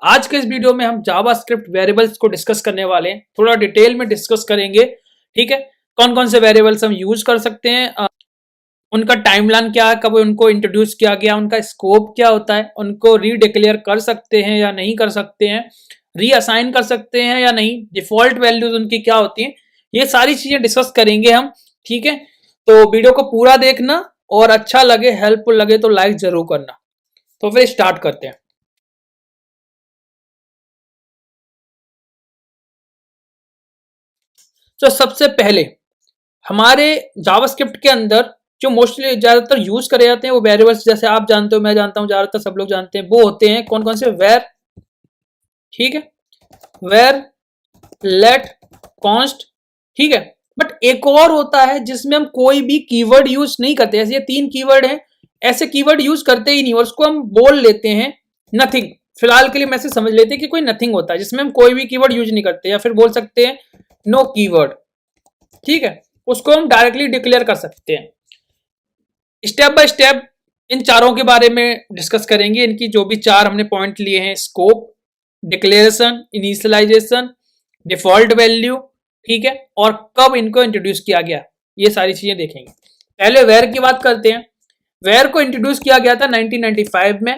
आज के इस वीडियो में हम जावास्क्रिप्ट वेरिएबल्स को डिस्कस करने वाले हैं, थोड़ा डिटेल में डिस्कस करेंगे। ठीक है, कौन कौन से वेरिएबल्स हम यूज कर सकते हैं, उनका टाइमलाइन क्या है, कब उनको इंट्रोड्यूस किया गया, उनका स्कोप क्या होता है, उनको रीडिक्लेयर कर सकते हैं या नहीं कर सकते हैं, रीअसाइन कर सकते हैं या नहीं, डिफॉल्ट वैल्यूज उनकी क्या होती हैं, ये सारी चीजें डिस्कस करेंगे हम। ठीक है, तो वीडियो को पूरा देखना और अच्छा लगे, हेल्पफुल लगे तो लाइक जरूर करना। तो फिर स्टार्ट करते हैं। तो सबसे पहले हमारे जावास्क्रिप्ट के अंदर जो मोस्टली ज्यादातर यूज करे जाते हैं वो वेरिएबल्स, जैसे आप जानते हो, मैं जानता हूं, ज्यादातर सब लोग जानते हैं, वो होते हैं कौन कौन से, वेर, ठीक है, वेर, लेट, कॉन्स्ट, ठीक है। बट एक और होता है जिसमें हम कोई भी कीवर्ड यूज नहीं करते, ऐसे ये तीन कीवर्ड हैं, ऐसे कीवर्ड यूज करते ही नहीं और उसको हम बोल लेते हैं नथिंग। फिलहाल के लिए मैं से समझ लेते हैं कि कोई नथिंग होता है जिसमें हम कोई भी कीवर्ड यूज नहीं करते, या फिर बोल सकते हैं नो कीवर्ड। ठीक है, उसको हम डायरेक्टली डिक्लेयर कर सकते हैं। स्टेप बाय स्टेप इन चारों के बारे में डिस्कस करेंगे, इनकी जो भी चार हमने पॉइंट लिए हैं, scope, declaration, initialization, default value, ठीक है, और कब इनको इंट्रोड्यूस किया गया, ये सारी चीजें देखेंगे। पहले वेर की बात करते हैं। वेर को इंट्रोड्यूस किया गया था 1995 में,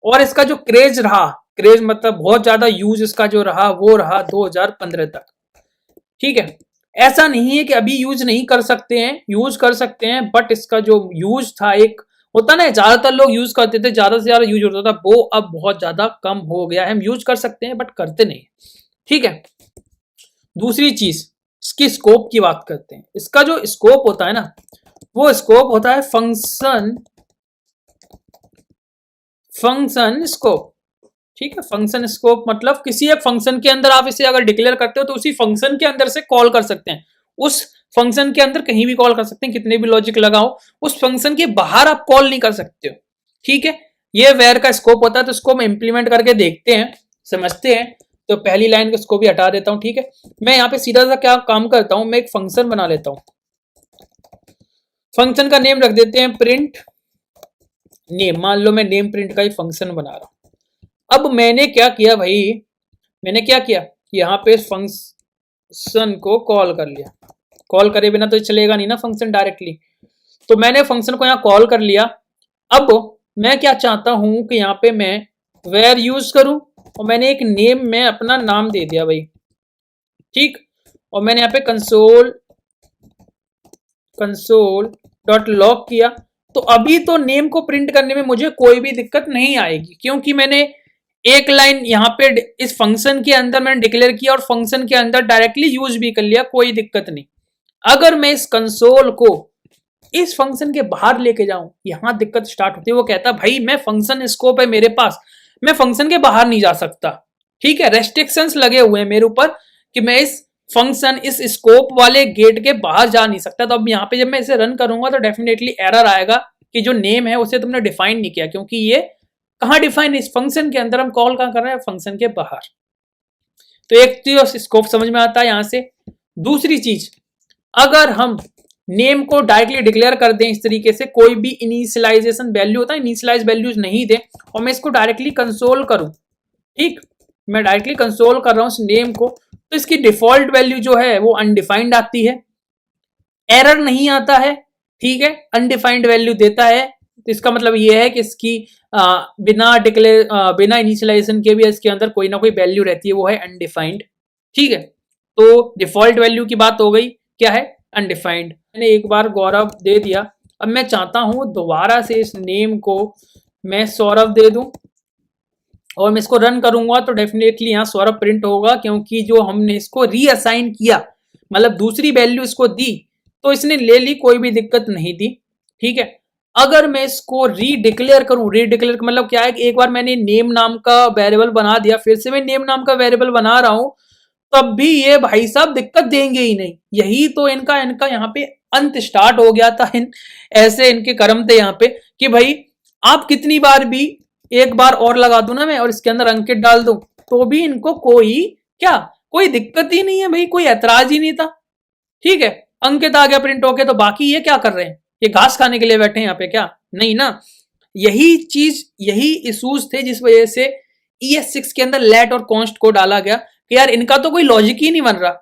और इसका जो क्रेज रहा, क्रेज मतलब बहुत ज्यादा यूज इसका जो रहा, वो रहा 2015 तक। ठीक है, ऐसा नहीं है कि अभी यूज नहीं कर सकते हैं, यूज कर सकते हैं, बट इसका जो यूज था, एक होता ना, ज्यादातर लोग यूज करते थे, ज्यादा से ज्यादा यूज होता था, वो अब बहुत ज्यादा कम हो गया है। हम यूज कर सकते हैं बट करते नहीं। ठीक है, दूसरी चीज, इसकी स्कोप की बात करते हैं। इसका जो स्कोप होता है ना, वो स्कोप होता है फंक्शन स्कोप। ठीक है, फंक्शन स्कोप मतलब किसी एक फंक्शन के अंदर आप इसे अगर डिक्लेयर करते हो तो उसी फंक्शन के अंदर से कॉल कर सकते हैं, उस फंक्शन के अंदर कहीं भी कॉल कर सकते हैं, कितने भी लॉजिक लगाओ, उस फंक्शन के बाहर आप कॉल नहीं कर सकते हो। ठीक है, ये वेर का स्कोप होता है। तो इसको हम इंप्लीमेंट करके देखते हैं, समझते हैं। तो पहली लाइन को इसको भी हटा देता हूं। ठीक है, मैं यहाँ पे सीधा सा क्या काम करता हूं, मैं एक फंक्शन बना लेता हूं। फंक्शन का नेम रख देते हैं प्रिंट नेम। मान लो मैं नेम प्रिंट का ही फंक्शन बना रहा हूं। अब मैंने क्या किया भाई, मैंने क्या किया, यहाँ पे फंक्शन को कॉल कर लिया। कॉल करे बिना तो चलेगा नहीं ना फंक्शन डायरेक्टली, तो मैंने फंक्शन को यहाँ कॉल कर लिया। अब मैं क्या चाहता हूं कि यहाँ पे मैं वेर यूज करूं, और मैंने एक नेम में अपना नाम दे दिया भाई। ठीक, और मैंने यहाँ पे कंसोल डॉट लॉग किया। तो अभी तो नेम को प्रिंट करने में मुझे कोई भी दिक्कत नहीं आएगी, क्योंकि मैंने एक लाइन यहाँ पे इस फंक्शन के अंदर मैंने डिक्लेयर किया और फंक्शन के अंदर डायरेक्टली यूज भी कर लिया, कोई दिक्कत नहीं। अगर मैं इस कंसोल को इस फंक्शन के बाहर लेके जाऊं, यहां दिक्कत स्टार्ट होती है। वो कहता भाई मैं फंक्शन स्कोप है मेरे पास, मैं फंक्शन के बाहर नहीं जा सकता। ठीक है, रेस्ट्रिक्शंस लगे हुए हैं मेरे ऊपर कि मैं इस फंक्शन, इस स्कोप वाले गेट के बाहर जा नहीं सकता। तो अब यहाँ पे जब मैं इसे रन करूंगा तो डेफिनेटली एरर आएगा कि जो नेम है उसे तुमने डिफाइन नहीं किया, क्योंकि ये कहां डिफाइन, इस फंक्शन के अंदर, हम कॉल कहां कर रहे हैं, फंक्शन के बाहर। तो एक तो स्कोप समझ में आता है यहां से। दूसरी चीज, अगर हम नेम को डायरेक्टली डिक्लेयर कर दें इस तरीके से, कोई भी इनिशियलाइजेशन वैल्यू होता है, इनिशियलाइज वैल्यूज नहीं दें, और मैं इसको डायरेक्टली कंसोल करूं, ठीक, मैं डायरेक्टली कंसोल कर रहा हूं इस नेम को, तो इसकी डिफॉल्ट वैल्यू जो है वो अनडिफाइंड आती है, एरर नहीं आता है। ठीक है, अनडिफाइंड वैल्यू देता है, तो इसका मतलब ये है कि इसकी बिना इनिशियलाइजेशन के भी इसके अंदर कोई ना कोई वैल्यू रहती है, वो है अनडिफाइंड। ठीक है, तो डिफॉल्ट वैल्यू की बात हो गई, क्या है, अनडिफाइंड। मैंने एक बार गौरव दे दिया, अब मैं चाहता हूं दोबारा से इस नेम को मैं सौरभ दे दूं, और मैं इसको रन करूंगा तो डेफिनेटली यहाँ सौरभ प्रिंट होगा, क्योंकि जो हमने इसको रीअसाइन किया, मतलब दूसरी वैल्यू इसको दी, तो इसने ले ली, कोई भी दिक्कत नहीं दी। ठीक है, अगर मैं इसको रीडिक्लेयर करूं, रीडिक्लेयर मतलब क्या है कि एक बार मैंने नेम नाम का वेरिएबल बना दिया, फिर से मैं नेम नाम का वेरिएबल बना रहा हूं, तब भी ये भाई साहब दिक्कत देंगे ही नहीं। यही तो इनका यहाँ पे अंत स्टार्ट हो गया था। ऐसे इनके कर्म थे यहाँ पे कि भाई आप कितनी बार भी, एक बार और लगा दूं ना मैं और इसके अंदर अंकित डाल दूं, तो भी इनको कोई दिक्कत ही नहीं है भाई, कोई ऐतराज ही नहीं था। ठीक है, अंकित आ गया प्रिंट होके, तो बाकी ये क्या कर रहे हैं, ये घास खाने के लिए बैठे हैं यहाँ पे क्या, नहीं ना। यही चीज, यही इशूज थे जिस वजह से ES6 के अंदर लेट और कॉन्स्ट को डाला गया कि यार इनका तो कोई लॉजिक ही नहीं बन रहा,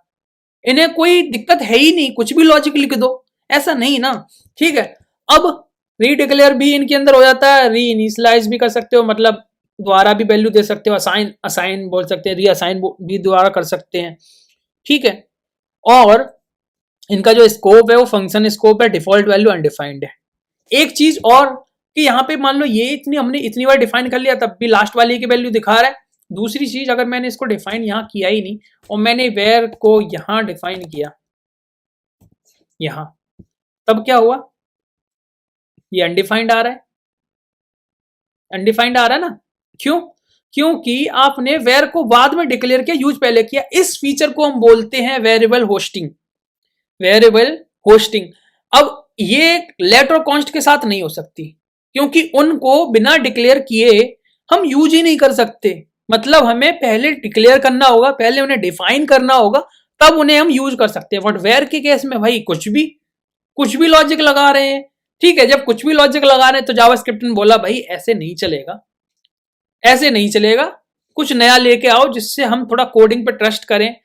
इन्हें कोई दिक्कत है ही नहीं, कुछ भी लॉजिक लिख दो, ऐसा नहीं ना। ठीक है, अब रीडिक्लेयर भी इनके अंदर हो जाता है, री इनिशियलाइज भी कर सकते हो, मतलब द्वारा भी वैल्यू दे सकते हो, असाइन असाइन बोल सकते हैं, री असाइन भी द्वारा कर सकते हैं। ठीक है, और इनका जो स्कोप है वो फंक्शन स्कोप है, डिफॉल्ट वैल्यू अनडिफाइंड है। एक चीज और कि यहाँ पे मान लो ये हमने इतनी बार डिफाइन कर लिया तब भी लास्ट वाली की वैल्यू दिखा रहा है। दूसरी चीज, अगर मैंने इसको डिफाइन यहाँ किया ही नहीं और मैंने वेयर को यहाँ डिफाइन किया यहाँ, तब क्या हुआ, ये अनडिफाइंड आ रहा है, अनडिफाइंड आ रहा है ना। क्यों? क्योंकि आपने वेयर को बाद में डिक्लेयर किया, यूज पहले किया। इस फीचर को हम बोलते हैं वेरिएबल होस्टिंग, वेरिएबल होस्टिंग। अब ये लेट और कॉन्स्ट के साथ नहीं हो सकती, क्योंकि उनको बिना डिक्लेयर किए हम यूज ही नहीं कर सकते। मतलब हमें पहले डिक्लेयर करना होगा, पहले उन्हें डिफाइन करना होगा, तब उन्हें हम यूज कर सकते हैं। बट वेयर के केस में भाई कुछ भी लॉजिक लगा रहे हैं। ठीक है, जब कुछ भी लॉजिक लगा रहे हैं तो जावास्क्रिप्ट ने बोला भाई ऐसे नहीं चलेगा, ऐसे नहीं चलेगा, कुछ नया लेके आओ जिससे हम थोड़ा कोडिंग पे ट्रस्ट करें,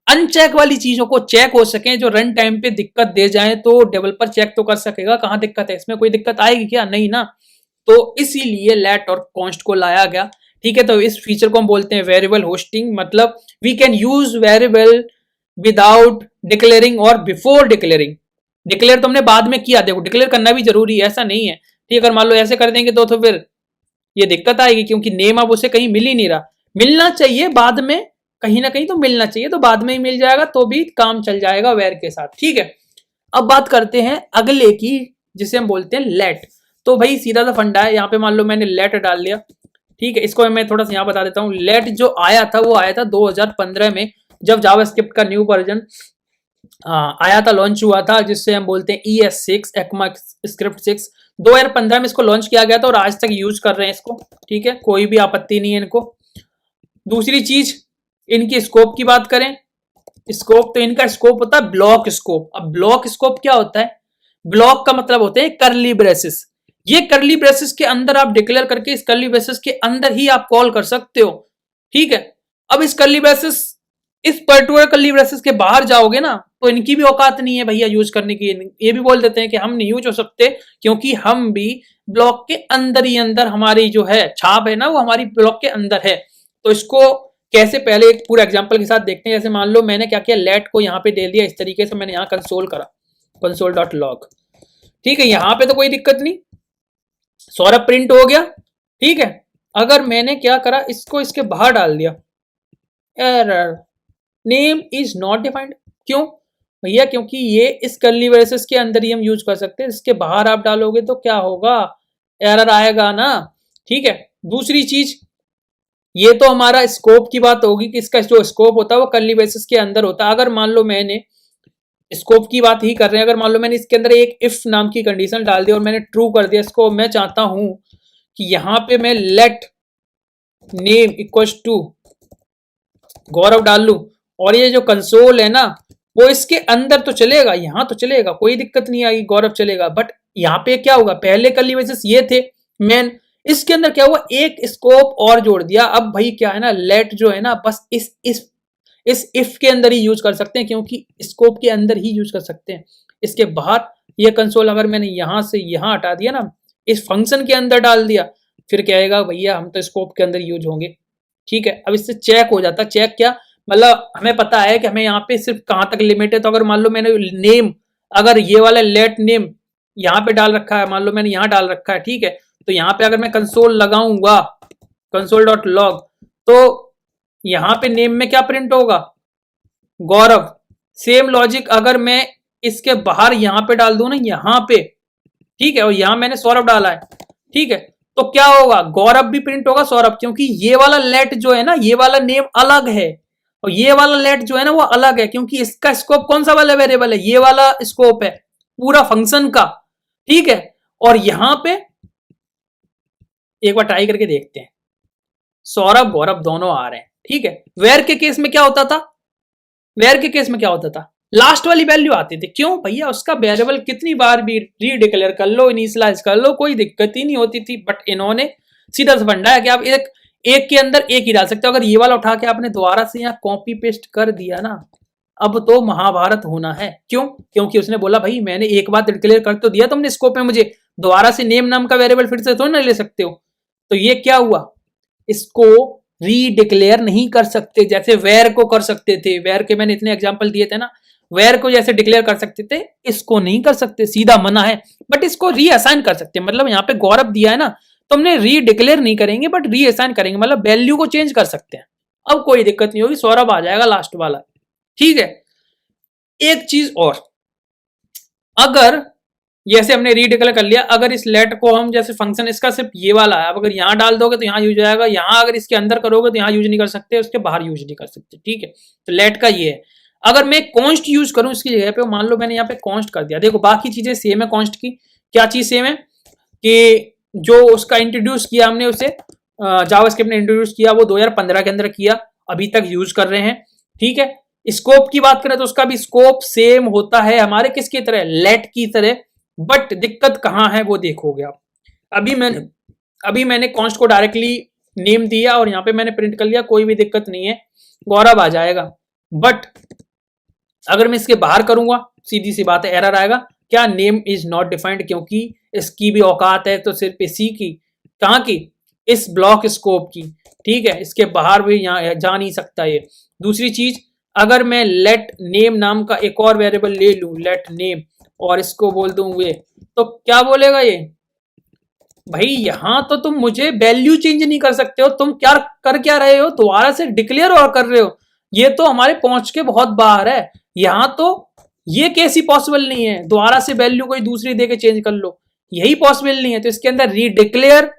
अनचेक वाली चीजों को चेक हो सके, जो रन टाइम पे दिक्कत दे जाए तो डेवलपर चेक तो कर सकेगा कहां दिक्कत है, इसमें कोई दिक्कत आएगी क्या, नहीं ना। तो इसीलिए लेट और कॉन्स्ट को लाया गया। ठीक है, तो इस फीचर को हम बोलते हैं वेरिएबल होस्टिंग। मतलब we can use variable without declaring और बिफोर डिक्लेयरिंग। डिक्लेयर तो हमने बाद में किया, देखो डिक्लेयर करना भी जरूरी है, ऐसा नहीं है। ठीक, अगर मान लो ऐसे कर देंगे तो फिर ये दिक्कत आएगी, क्योंकि नेम अब उसे कहीं मिल ही नहीं रहा। मिलना चाहिए बाद में, कहीं ना कहीं तो मिलना चाहिए, तो बाद में ही मिल जाएगा तो भी काम चल जाएगा वेर के साथ। ठीक है, अब बात करते हैं अगले की, जिसे हम बोलते हैं लेट। तो भाई सीधा सा फंडा है, यहाँ पे मान लो मैंने लेट डाल लिया। ठीक है, इसको मैं थोड़ा सा यहाँ बता देता हूँ। लेट जो आया था वो आया था 2015 में, जब जावास्क्रिप्ट का न्यू वर्जन आया था, लॉन्च हुआ था, जिससे हम बोलते हैं ES6 ECMAScript 6। 2015 में इसको लॉन्च किया गया था और आज तक यूज कर रहे हैं इसको। ठीक है, कोई भी आपत्ति नहीं है इनको। दूसरी चीज, इनकी स्कोप की बात करें, स्कोप तो इनका स्कोप होता है ब्लॉक स्कोप। अब ब्लॉक स्कोप क्या होता है? ब्लॉक का मतलब होते हैं कर्ली ब्रेसेस। ये कर्ली ब्रेसेस के अंदर आप डिक्लेयर करके इस कर्ली ब्रेसेस के अंदर ही आप कॉल कर सकते हो। ठीक है, अब इस कर्ली ब्रेसेस, इस पर्टिकुलर कर्ली ब्रेसेस के बाहर जाओगे ना तो इनकी भी औकात नहीं है भैया यूज करने की। ये भी बोल देते हैं कि हम नहीं यूज हो सकते, क्योंकि हम भी ब्लॉक के अंदर ही अंदर, हमारी जो है छाप है ना वो हमारी ब्लॉक के अंदर है। तो इसको कैसे, पहले एक पूरा एग्जांपल के साथ देखते हैं। जैसे मान लो मैंने क्या किया, लेट को यहाँ पे दे दिया इस तरीके से, मैंने यहाँ कंसोल करा, console.log। ठीक है, यहाँ पे तो कोई दिक्कत नहीं, सौरभ प्रिंट हो गया। ठीक है, अगर मैंने क्या करा, इसको इसके बाहर डाल दिया, error name is not defined. क्यों भैया? क्योंकि ये इस कर्ली ब्रेसेस के अंदर ही हम यूज कर सकते हैं, इसके बाहर आप डालोगे तो क्या होगा, एरर आएगा ना। ठीक है, दूसरी चीज, ये तो हमारा स्कोप की बात होगी कि इसका जो स्कोप होता है वो कर्ली ब्रेसेस के अंदर होता है। अगर मान लो मैंने स्कोप की बात ही कर रहे हैं, अगर मान लो मैंने इसके अंदर एक इफ नाम की कंडीशन डाल दी और मैंने ट्रू कर दिया इसको, मैं चाहता हूं कि यहां पे मैं लेट नेम इक्वल्स टू गौरव डाल लू, और ये जो कंसोल है ना वो इसके अंदर तो चलेगा, यहां तो चलेगा, कोई दिक्कत नहीं आएगी, गौरव चलेगा। बट यहाँ पे क्या होगा, पहले कर्ली ब्रेसेस ये थे मेन, इसके अंदर क्या हुआ, एक स्कोप और जोड़ दिया। अब भाई क्या है ना, लेट जो है ना बस इस इफ के अंदर ही यूज कर सकते हैं, क्योंकि स्कोप के अंदर ही यूज कर सकते हैं। इसके बाहर ये कंसोल अगर मैंने यहां से यहां हटा दिया ना, इस फंक्शन के अंदर डाल दिया, फिर क्या आएगा भैया, हम तो स्कोप के अंदर यूज होंगे। ठीक है, अब इससे चेक हो जाता है। चेक क्या मतलब, हमें पता है कि हमें यहाँ पे सिर्फ कहां तक लिमिट है। तो अगर मान लो मैंने नेम, अगर ये वाला लेट नेम यहाँ पे डाल रखा है, मान लो मैंने यहाँ डाल रखा है, ठीक है, तो यहाँ पे अगर मैं कंसोल लगाऊंगा console.log, तो यहां पे नेम में क्या प्रिंट होगा, गौरव। सेम लॉजिक अगर मैं इसके बाहर यहां पे डाल दूं ना, यहां पे, ठीक है, और यहां मैंने सौरभ डाला है, ठीक है, तो क्या होगा, गौरव भी प्रिंट होगा, सौरभ, क्योंकि ये वाला लेट जो है ना, ये वाला नेम अलग है और ये वाला लेट जो है ना वो अलग है, क्योंकि इसका स्कोप कौन सा वाला वेरिएबल है, ये वाला स्कोप है पूरा फंक्शन का। ठीक है, और यहां पे एक बार ट्राई करके देखते हैं, सौरभ गौरव दोनों आ रहे हैं। ठीक है, वेयर के केस में क्या होता था, वेयर के केस में क्या होता था, लास्ट वाली वैल्यू आती थी। क्यों भैया, उसका वेरिएबल कितनी बार भी रीडिक्लेयर कर लो, इनिशियलाइज कर लो, कोई दिक्कत ही नहीं होती थी। बट इन्होंने सीधा सा फंडा है कि आप एक एक के अंदर एक ही डाल सकते हो। अगर ये वाला उठा के आपने दोबारा से यहाँ कॉपी पेस्ट कर दिया ना, अब तो महाभारत होना है। क्यों? क्योंकि उसने बोला भाई मैंने एक बार डिक्लेयर कर तो दिया तुमने स्कोप में, मुझे दोबारा से नेम नाम का वेरिएबल फिर से तो ना ले सकते हो। तो ये क्या हुआ, इसको रीडिक्लेयर नहीं कर सकते जैसे वेर को कर सकते थे। वेर के मैंने इतने एग्जांपल दिए थे ना, वेर को जैसे डिक्लेयर कर सकते थे, इसको नहीं कर सकते, सीधा मना है। बट इसको रीअसाइन कर सकते हैं, मतलब यहाँ पे गौरव दिया है ना, तो हमने रीडिक्लेयर नहीं करेंगे बट रीअसाइन करेंगे, मतलब वैल्यू को चेंज कर सकते हैं। अब कोई दिक्कत नहीं होगी, सौरभ आ जाएगा लास्ट वाला। ठीक है, एक चीज और, अगर जैसे हमने रीडिक्लेयर कर लिया, अगर इस लेट को हम जैसे फंक्शन इसका सिर्फ ये वाला है, अब अगर यहां डाल दोगे तो यहां यूज हो जाएगा, यहां अगर इसके अंदर करोगे तो यहां यूज नहीं कर सकते, उसके बाहर यूज नहीं कर सकते। ठीक है, तो लेट का ये है। अगर मैं कॉन्स्ट यूज करूं इसकी जगह पे, मान लो मैंने यहाँ पे कॉन्स्ट कर दिया, देखो बाकी चीजें सेम है कॉन्स्ट की। क्या चीज सेम है कि जो उसका इंट्रोड्यूस किया हमने उसे जावास्क्रिप्ट ने इंट्रोड्यूस किया, वो 2015 के अंदर किया, अभी तक यूज कर रहे हैं। ठीक है, स्कोप की बात करें तो उसका भी स्कोप सेम होता है हमारे किसकी तरह, लेट की तरह। बट दिक्कत कहां है वो देखोगे आप। अभी मैंने कॉन्स्ट को डायरेक्टली नेम दिया और यहाँ पे मैंने प्रिंट कर लिया, कोई भी दिक्कत नहीं है, गौरव आ जाएगा। बट अगर मैं इसके बाहर करूंगा, सीधी सी बात है, एरर आएगा। क्या, नेम इज नॉट डिफाइंड, क्योंकि इसकी भी औकात है तो सिर्फ इसी की, कहां की, इस ब्लॉक स्कोप की। ठीक है, इसके बाहर भी यहाँ जा नहीं सकता ये। दूसरी चीज, अगर मैं लेट नेम नाम का एक और वेरिएबल ले लूं, लेट नेम, और इसको बोल दूं वे, तो क्या बोलेगा ये, भाई यहां तो तुम मुझे वैल्यू चेंज नहीं कर सकते हो, तुम क्या रहे हो, दोबारा से डिक्लेयर और कर रहे हो, ये तो हमारे पहुंच के बहुत बाहर है। यहां तो ये कैसी पॉसिबल नहीं है, दोबारा से वैल्यू कोई दूसरी देके चेंज कर लो, यही पॉसिबल नहीं है। तो इसके अंदर रीडिक्लेयर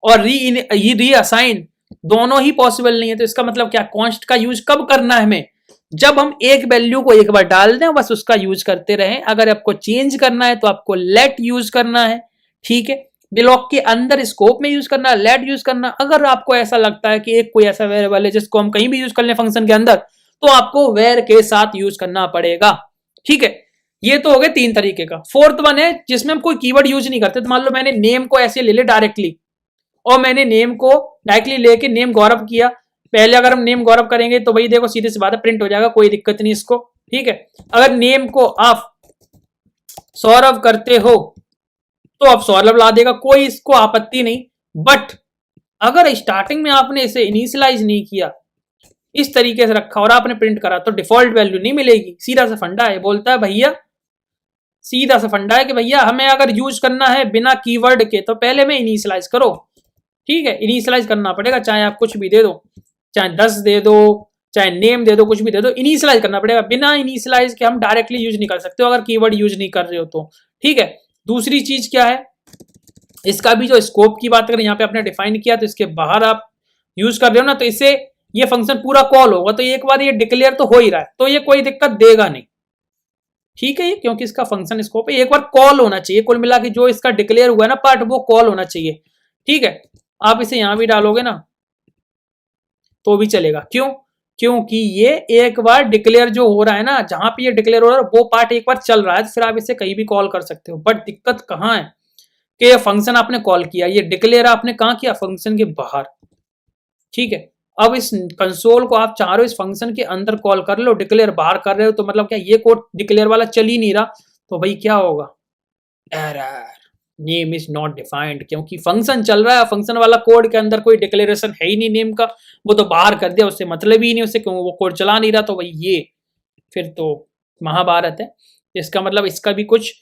और रीअसाइन दोनों ही पॉसिबल नहीं है। तो इसका मतलब क्या, कॉन्स्ट का यूज कब करना है हमें, जब हम एक वैल्यू को एक बार डाल दें, बस उसका यूज करते रहें। अगर आपको चेंज करना है तो आपको लेट यूज करना है। ठीक है, ब्लॉक के अंदर स्कोप में यूज करना, लेट यूज करना। अगर आपको ऐसा लगता है कि एक कोई ऐसा वेरिएबल है जिसको हम कहीं भी यूज कर लें फंक्शन के अंदर, तो आपको वेर के साथ यूज करना पड़ेगा। ठीक है, ये तो हो गए 3 तरीके का। फोर्थ वन है जिसमें हम कोई कीवर्ड यूज नहीं करते। तो मान लो मैंने नेम को ऐसे ले ले डायरेक्टली, और मैंने नेम को डायरेक्टली लेके नेम गौरव किया। पहले अगर हम नेम गौरव करेंगे तो भाई देखो सीधे सी बात है, प्रिंट हो जाएगा, कोई दिक्कत नहीं इसको। ठीक है, अगर नेम को आप सौरभ करते हो तो आप सौरभ ला देगा, कोई इसको आपत्ति नहीं। बट अगर स्टार्टिंग में आपने इसे इनिशियलाइज नहीं किया, इस तरीके से रखा और आपने प्रिंट करा, तो डिफॉल्ट वैल्यू नहीं मिलेगी। सीधा सा फंडा है, बोलता है भैया, सीधा सा फंडा है कि भैया हमें अगर यूज करना है बिना कीवर्ड के तो पहले में इनिशियलाइज करो। ठीक है, इनिशियलाइज करना पड़ेगा, चाहे आप कुछ भी दे दो, चाहे 10 दे दो, चाहे नेम दे दो, कुछ भी दे दो, इनिशियलाइज करना पड़ेगा। बिना इनिशियलाइज के हम डायरेक्टली यूज नहीं कर सकते हो अगर कीवर्ड यूज नहीं कर रहे हो तो। ठीक है, दूसरी चीज क्या है, इसका भी जो स्कोप की बात करें, यहाँ पे आपने डिफाइन किया, तो इसके बाहर आप यूज कर रहे हो ना, तो इससे ये फंक्शन पूरा कॉल होगा, तो एक बार ये डिक्लेयर तो हो ही रहा है, तो ये कोई दिक्कत देगा नहीं। ठीक है, क्योंकि इसका फंक्शन स्कोप है, एक बार कॉल होना चाहिए, कुल मिला के जो इसका डिक्लेयर हुआ है ना पार्ट, वो कॉल होना चाहिए। ठीक है, आप इसे यहां भी डालोगे ना तो भी चलेगा। क्यों? क्योंकि ये एक बार डिक्लेयर जो हो रहा है ना, जहां पे ये डिक्लेयर हो रहा है वो पार्ट एक बार चल रहा है, तो फिर आप इसे कहीं भी कॉल कर सकते हो। बट दिक्कत कहां है कि ये फंक्शन आपने कॉल किया, ये डिक्लेयर आपने कहां किया, फंक्शन के बाहर। ठीक है, अब इस कंसोल को आप चाह रहे हो इस फंक्शन के अंदर कॉल कर लो, डिक्लेयर बाहर कर रहे हो, तो मतलब क्या ये कोड डिक्लेयर वाला चल ही नहीं रहा, तो भाई क्या होगा, error, name is not defined, क्योंकि फंक्शन चल रहा है, फंक्शन वाला कोड के अंदर कोई डिक्लेरेशन है ही नहीं नेम का, वो तो बाहर कर दिया, उससे मतलब ही नहीं, उससे क्यों वो कोड चला नहीं रहा, तो भाई ये फिर तो महाभारत है। इसका मतलब इसका भी कुछ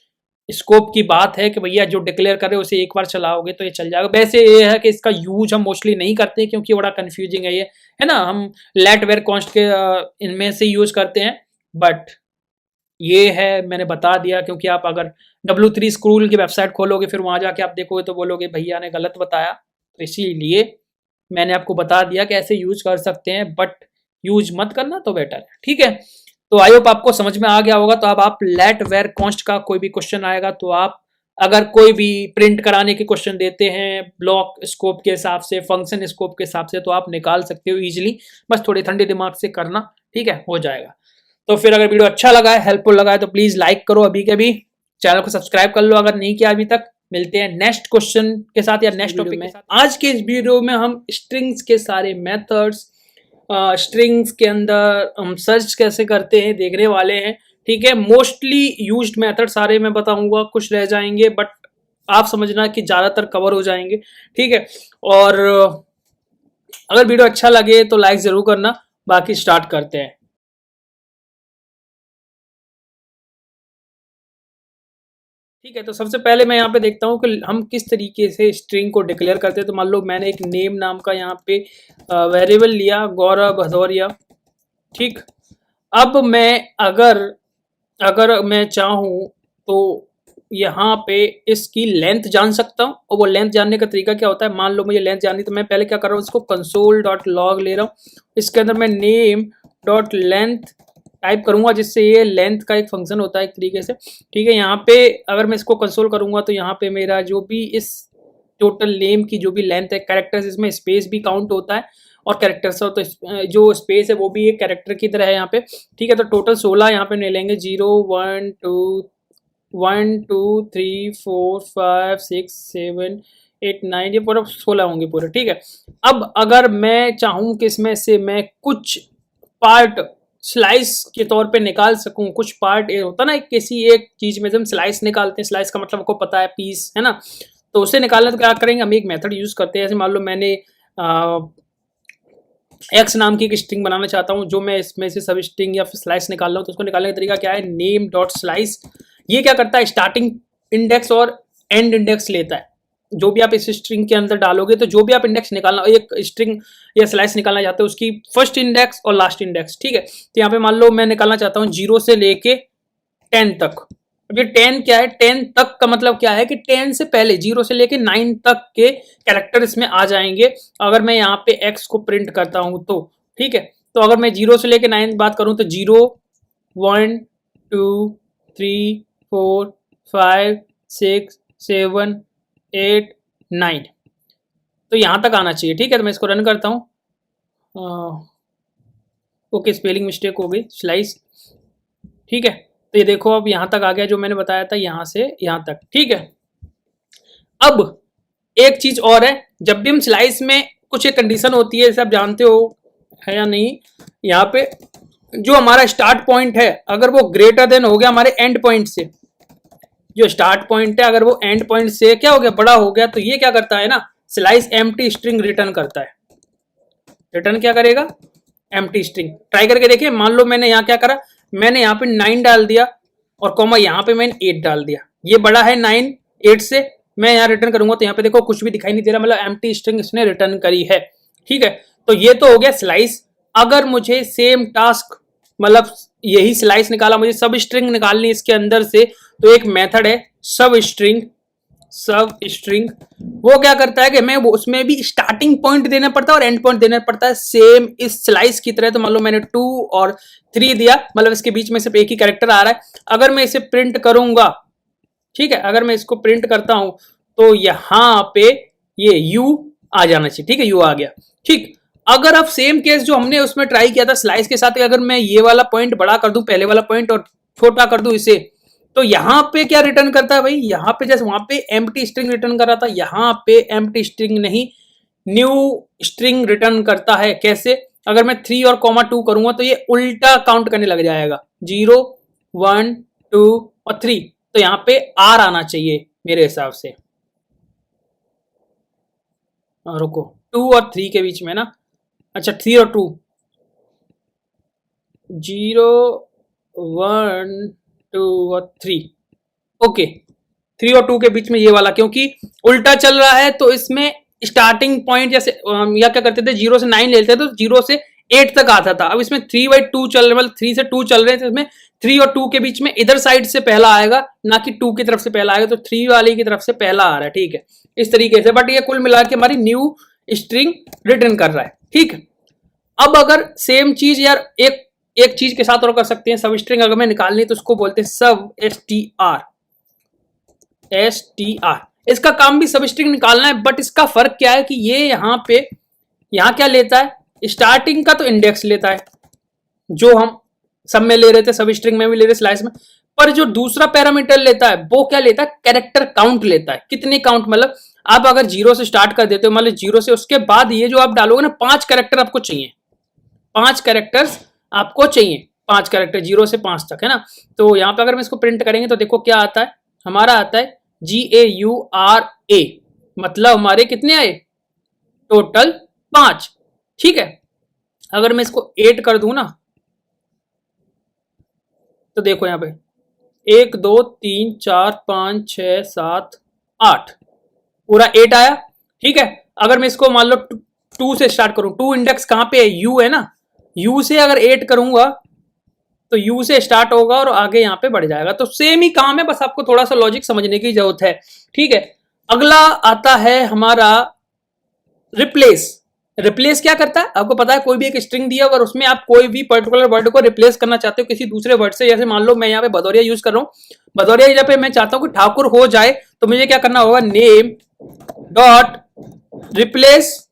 स्कोप की बात है कि भैया जो डिक्लेयर करे उसे एक बार चलाओगे तो ये चल जाएगा। वैसे ये है कि इसका यूज हम मोस्टली नहीं करते क्योंकि बड़ा कंफ्यूजिंग है ये, है ना, हम लेट वेर कॉन्स्ट के इनमें से यूज करते हैं। बट ये है, मैंने बता दिया, क्योंकि आप अगर W3 स्कूल की वेबसाइट खोलोगे फिर वहां जाके आप देखोगे तो बोलोगे भैया ने गलत बताया, तो इसीलिए मैंने आपको बता दिया कि ऐसे यूज कर सकते हैं, बट यूज मत करना तो बेटर है। ठीक है, तो आई होप आपको समझ में आ गया होगा। तो अब आप लेट वेर कॉन्स्ट का कोई भी क्वेश्चन आएगा तो आप अगर कोई भी प्रिंट कराने के क्वेश्चन देते हैं ब्लॉक स्कोप के हिसाब से, फंक्शन स्कोप के हिसाब से, तो आप निकाल सकते हो इजीली, बस थोड़ी ठंडे दिमाग से करना। ठीक है, हो जाएगा। तो फिर अगर वीडियो अच्छा लगा है, हेल्पफुल लगा है, तो प्लीज लाइक करो, अभी के अभी चैनल को सब्सक्राइब कर लो अगर नहीं किया अभी तक। मिलते हैं नेक्स्ट क्वेश्चन के साथ या नेक्स्ट टॉपिक में। आज के इस वीडियो में हम स्ट्रिंग्स के सारे मेथड्स, स्ट्रिंग्स के अंदर हम सर्च कैसे करते हैं देखने वाले हैं। ठीक है, मोस्टली यूज्ड मेथड सारे मैं बताऊंगा, कुछ रह जाएंगे बट आप समझना कि ज़्यादातर कवर हो जाएंगे। ठीक है, और अगर वीडियो अच्छा लगे तो लाइक ज़रूर करना। बाकी स्टार्ट करते हैं। ठीक है, तो सबसे पहले मैं यहाँ पे देखता हूँ कि हम किस तरीके से स्ट्रिंग को डिक्लेयर करते हैं। तो मान लो मैंने एक नेम नाम का यहाँ पे वेरिएबल लिया, गौरव भदौरिया। ठीक, अब मैं अगर मैं चाहूँ तो यहाँ पे इसकी लेंथ जान सकता हूँ, और वो लेंथ जानने का तरीका क्या होता है। मान लो मुझे लेंथ जाननी, तो मैं पहले क्या कर रहा हूँ, इसको console.log ले रहा हूँ। इसके अंदर मैं नेम डॉट लेंथ टाइप करूंगा, जिससे ये लेंथ का एक फंक्शन होता है एक तरीके से। ठीक है, यहाँ पे अगर मैं इसको कंसोल करूंगा तो यहाँ पे मेरा जो भी इस टोटल नेम की जो भी लेंथ है, कैरेक्टर्स, इसमें स्पेस भी काउंट होता है और कैरेक्टर्स हो, तो जो स्पेस है वो भी एक कैरेक्टर की तरह है यहाँ पे। ठीक है, तो टोटल 16 यहाँ पे ले लेंगे। 0 1 2 3 4 5 6 7 8 9, ये पूरा 16 होंगे पूरे। ठीक है, अब अगर मैं चाहूँ कि इसमें से मैं कुछ पार्ट स्लाइस के तौर पे निकाल सकूं, कुछ पार्ट ये होता ना, किसी एक चीज में हम स्लाइस निकालते हैं, स्लाइस का मतलब आपको पता है पीस, है ना। तो उसे निकालना तो क्या करेंगे, हम एक मेथड यूज करते हैं। जैसे मान लो मैंने एक्स नाम की एक स्ट्रिंग बनाना चाहता हूं, जो मैं इसमें से सब स्ट्रिंग या फिर स्लाइस निकाल रहा हूं, तो उसको निकालने का तरीका क्या है, नेम डॉट स्लाइस। ये क्या करता है, स्टार्टिंग इंडेक्स और एंड इंडेक्स लेता है। जो भी आप इस स्ट्रिंग के अंदर डालोगे, तो जो भी आप इंडेक्स निकालना, एक स्ट्रिंग या स्लाइस निकालना चाहते हो, उसकी फर्स्ट इंडेक्स और लास्ट इंडेक्स। ठीक है, तो यहाँ पे मान लो मैं निकालना चाहता हूँ 0 से लेके 10 तक। अब ये 10 क्या है, 10 तक का मतलब क्या है कि 10 से पहले 0 से लेके 9 तक के कैरेक्टर इसमें आ जाएंगे। अगर मैं यहाँ पे x को प्रिंट करता हूँ तो ठीक है, तो अगर मैं 0 से लेके 9 बात करूँ तो 0 1 2 3 4 5 6 7 8 9, तो यहाँ तक आना चाहिए। ठीक है, तो मैं इसको रन करता हूँ। ओके, स्पेलिंग मिस्टेक हो गई, स्लाइस। ठीक है, तो ये देखो अब यहाँ तक आ गया जो मैंने बताया था, यहाँ से यहाँ तक। ठीक है, अब एक चीज और है, जब भी हम स्लाइस में कुछ एक कंडीशन होती है, जैसे आप जानते हो है या नहीं, यहाँ पे जो हमारा स्टार्ट पॉइंट है, अगर वो ग्रेटर देन हो गया हमारे एंड पॉइंट से, जो स्टार्ट पॉइंट है अगर वो एंड पॉइंट से क्या हो गया, बड़ा हो गया, तो ये क्या करता है ना, स्लाइस एम्प्टी स्ट्रिंग रिटर्न करता है। रिटर्न क्या करेगा, एम्प्टी स्ट्रिंग। ट्राई करके देखिए, मान लो मैंने यहाँ क्या करा, मैंने यहाँ पे 9 डाल दिया और कॉमा यहाँ पे मैंने 8 डाल दिया, ये बड़ा है 9 8 से। मैं यहाँ रिटर्न करूंगा तो यहाँ पे देखो कुछ भी दिखाई नहीं दे रहा, मतलब एम्प्टी स्ट्रिंग इसने रिटर्न करी है। ठीक है, तो ये तो हो गया स्लाइस। अगर मुझे सेम टास्क, मतलब यही स्लाइस निकाला, मुझे सब स्ट्रिंग निकालनी इसके अंदर से, तो एक मेथड है सब स्ट्रिंग। वो क्या करता है कि मैं उसमें भी स्टार्टिंग पॉइंट देना पड़ता है और एंड पॉइंट देना पड़ता है, सेम इस स्लाइस की तरह। तो मान लो मैंने 2 और 3 दिया, मतलब इसके बीच में सिर्फ एक ही कैरेक्टर आ रहा है। अगर मैं इसे प्रिंट करूंगा, ठीक है, अगर मैं इसको प्रिंट करता हूं तो यहां पे ये यू आ जाना चाहिए। ठीक है, यू आ गया। ठीक, अगर अब सेम केस जो हमने उसमें ट्राई किया था स्लाइस के साथ, अगर मैं ये वाला पॉइंट बड़ा कर दूं, पहले वाला पॉइंट, और छोटा कर दूं इसे, तो यहां पे क्या रिटर्न करता है भाई, यहां पे जैसे वहां पे एम्प्टी स्ट्रिंग रिटर्न कर रहा था, यहां पे एम्प्टी स्ट्रिंग नहीं, न्यू स्ट्रिंग रिटर्न करता है। कैसे, अगर मैं 3 और कॉमा 2 करूंगा तो ये उल्टा काउंट करने लग जाएगा, 0 1 2 और 3, तो यहां पे आर आना चाहिए मेरे हिसाब से। रुको, 2 और 3 के बीच में ना, अच्छा 3 और 2, 0 1 2 और 3, ओके, 3 और 2 के बीच में ये वाला, क्योंकि उल्टा चल रहा है तो इसमें स्टार्टिंग पॉइंट जैसे या क्या करते थे, 0 से 9 लेते थे तो 0 से 8 तक आता था। अब इसमें 3/2 चल रहे, मतलब 3 से 2 चल रहे हैं, तो इसमें 3 और 2 के बीच में इधर साइड से पहला आएगा, ना कि 2 की तरफ से पहला आएगा, तो 3 वाले की तरफ से पहला आ रहा है। ठीक है, इस तरीके से, बट ये कुल मिला के हमारी न्यू स्ट्रिंग रिटर्न कर रहा है। ठीक, अब अगर सेम चीज यार एक चीज के साथ और कर सकते हैं, सब स्ट्रिंग अगर मैं निकालनी तो उसको बोलते हैं सब str। इसका काम भी सब स्ट्रिंग निकालना है, बट इसका फर्क क्या है कि ये यहाँ क्या लेता है, स्टार्टिंग का तो इंडेक्स लेता है, जो हम सब में ले रहे थे, सब स्ट्रिंग में भी ले रहे, स्लाइस में, पर जो दूसरा पैरामीटर लेता है वो क्या लेता है, कैरेक्टर काउंट लेता है। कितने काउंट, मतलब आप अगर 0 से स्टार्ट कर देते हो, मतलब 0 से, उसके बाद ये जो आप डालोगे ना 5 कैरेक्टर आपको चाहिए, 5 कैरेक्टर्स आपको चाहिए, 5 कैरेक्टर 0 से 5 तक, है ना। तो यहाँ पे अगर मैं इसको प्रिंट करेंगे तो देखो क्या आता है, हमारा आता है GAURA, मतलब हमारे कितने आए, टोटल 5। ठीक है, अगर मैं इसको 8 कर दूं ना तो देखो यहाँ पे 1 2 3 4 5 6 7 8, पूरा 8 आया। ठीक है, अगर मैं इसको मान लो 2 से स्टार्ट करूं, 2 इंडेक्स कहां पे है, यू है ना, यू से अगर 8 करूंगा तो यू से स्टार्ट होगा और आगे यहाँ पे बढ़ जाएगा। तो सेम ही काम है, बस आपको थोड़ा सा लॉजिक समझने की जरूरत है। ठीक है, अगला आता है हमारा रिप्लेस। रिप्लेस क्या करता है, आपको पता है, कोई भी एक स्ट्रिंग दिया अगर उसमें आप कोई भी पर्टिकुलर वर्ड को रिप्लेस करना चाहते हो किसी दूसरे वर्ड से, जैसे मान लो मैं यहाँ पे भदौरिया यूज कर रहा हूँ, भदौरिया जब पे मैं चाहता हूँ कि ठाकुर हो जाए तो मुझे क्या करना होगा, नेम डॉट रिप्लेस।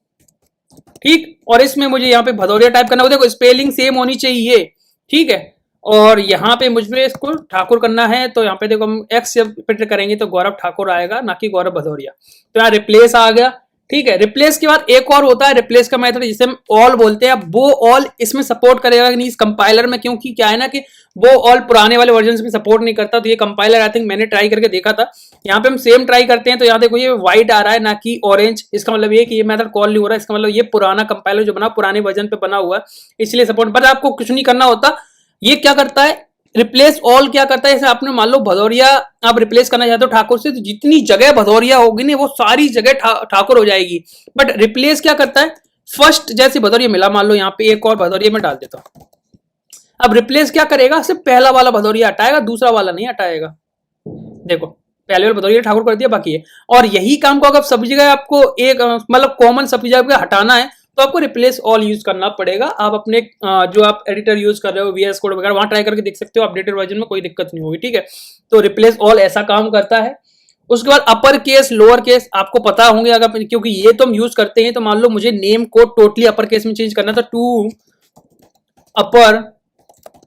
ठीक, और इसमें मुझे यहाँ पे भदौरिया टाइप करना होगा, देखो स्पेलिंग सेम होनी चाहिए। ठीक है, और यहाँ पे मुझे इसको ठाकुर करना है, तो यहाँ पे देखो हम एक्स जब प्रिंट करेंगे तो गौरव ठाकुर आएगा, ना कि गौरव भदौरिया। तो यहाँ रिप्लेस आ गया। ठीक है, रिप्लेस के बाद एक और होता है रिप्लेस का मेथड जिसे हम ऑल बोलते हैं। वो ऑल इसमें सपोर्ट करेगा नहीं इस कंपाइलर में, क्योंकि क्या है ना कि वो ऑल पुराने वाले वर्जन में सपोर्ट नहीं करता। तो ये कंपाइलर आई थिंक मैंने ट्राई करके देखा था। यहाँ पे हम सेम ट्राई करते हैं तो यहाँ देखो ये व्हाइट आ रहा है ना कि ऑरेंज, इसका मतलब ये कि ये मेथड कॉल नहीं हो रहा है, इसका मतलब ये पुराना कंपाइलर जो बना पुराने वर्जन पे बना हुआ है, इसलिए सपोर्ट। बट आपको कुछ नहीं करना होता, ये क्या करता है, रिप्लेस ऑल क्या करता है, जैसे आपने मान लो भदौरिया आप रिप्लेस करना चाहते हो ठाकुर से, तो जितनी जगह भदौरिया होगी ना वो सारी जगह ठाकुर हो जाएगी। बट रिप्लेस क्या करता है, फर्स्ट जैसे भदौरिया मिला, मान लो यहाँ पे एक और भदौरिया में डाल देता हूं, अब रिप्लेस क्या करेगा, सिर्फ पहला वाला भदौरिया हटाएगा, दूसरा वाला नहीं हटाएगा। देखो पहले वाला भदौरिया ठाकुर कर दिया, बाकी है। और यही काम को अगर सब जगह आपको एक मतलब कॉमन सब जगह हटाना है तो आपको रिप्लेस ऑल यूज करना पड़ेगा। आप अपने जो आप एडिटर यूज कर रहे हो VS कोड वगैरह वहां ट्राई करके देख सकते हो, अपडेटेड वर्जन में कोई दिक्कत नहीं होगी। ठीक है, तो रिप्लेस ऑल ऐसा काम करता है। उसके बाद अपर केस लोअर केस आपको पता होंगे, अगर क्योंकि ये तो हम यूज करते हैं। तो मान लो मुझे नेम को टोटली अपर केस में चेंज करना था, टू अपर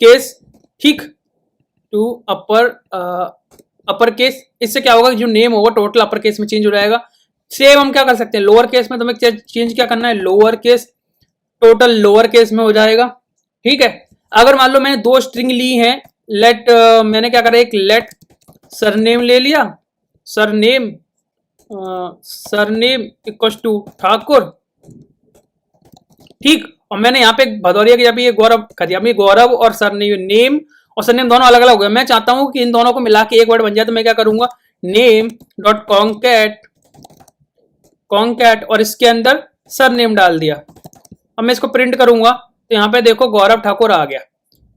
केस। ठीक, टू अपर केस, इससे क्या होगा, जो नेम होगा टोटल अपर केस में चेंज हो जाएगा। सेम हम क्या कर सकते हैं, लोअर केस में तुम्हें चेंज क्या करना है, lower case total lower case में हो जाएगा। ठीक है, अगर मान लो मैंने 2 स्ट्रिंग ली हैं, लेट मैंने क्या करा, एक लेट सरनेम ले लिया, सरनेम इक्वल टू ठाकुर। ठीक, और मैंने यहाँ पे भदौरिया के जब ये गौरव कर दिया, गौरव और सरनेम, नेम और सरनेम दोनों अलग अलग हो गए। मैं चाहता हूं कि इन दोनों को मिला के एक वर्ड बन जाए, तो मैं क्या करूंगा, नेम डॉट कॉन्कैट और इसके अंदर सरनेम डाल दिया। अब मैं इसको प्रिंट करूंगा तो यहाँ पे देखो गौरव ठाकुर आ गया।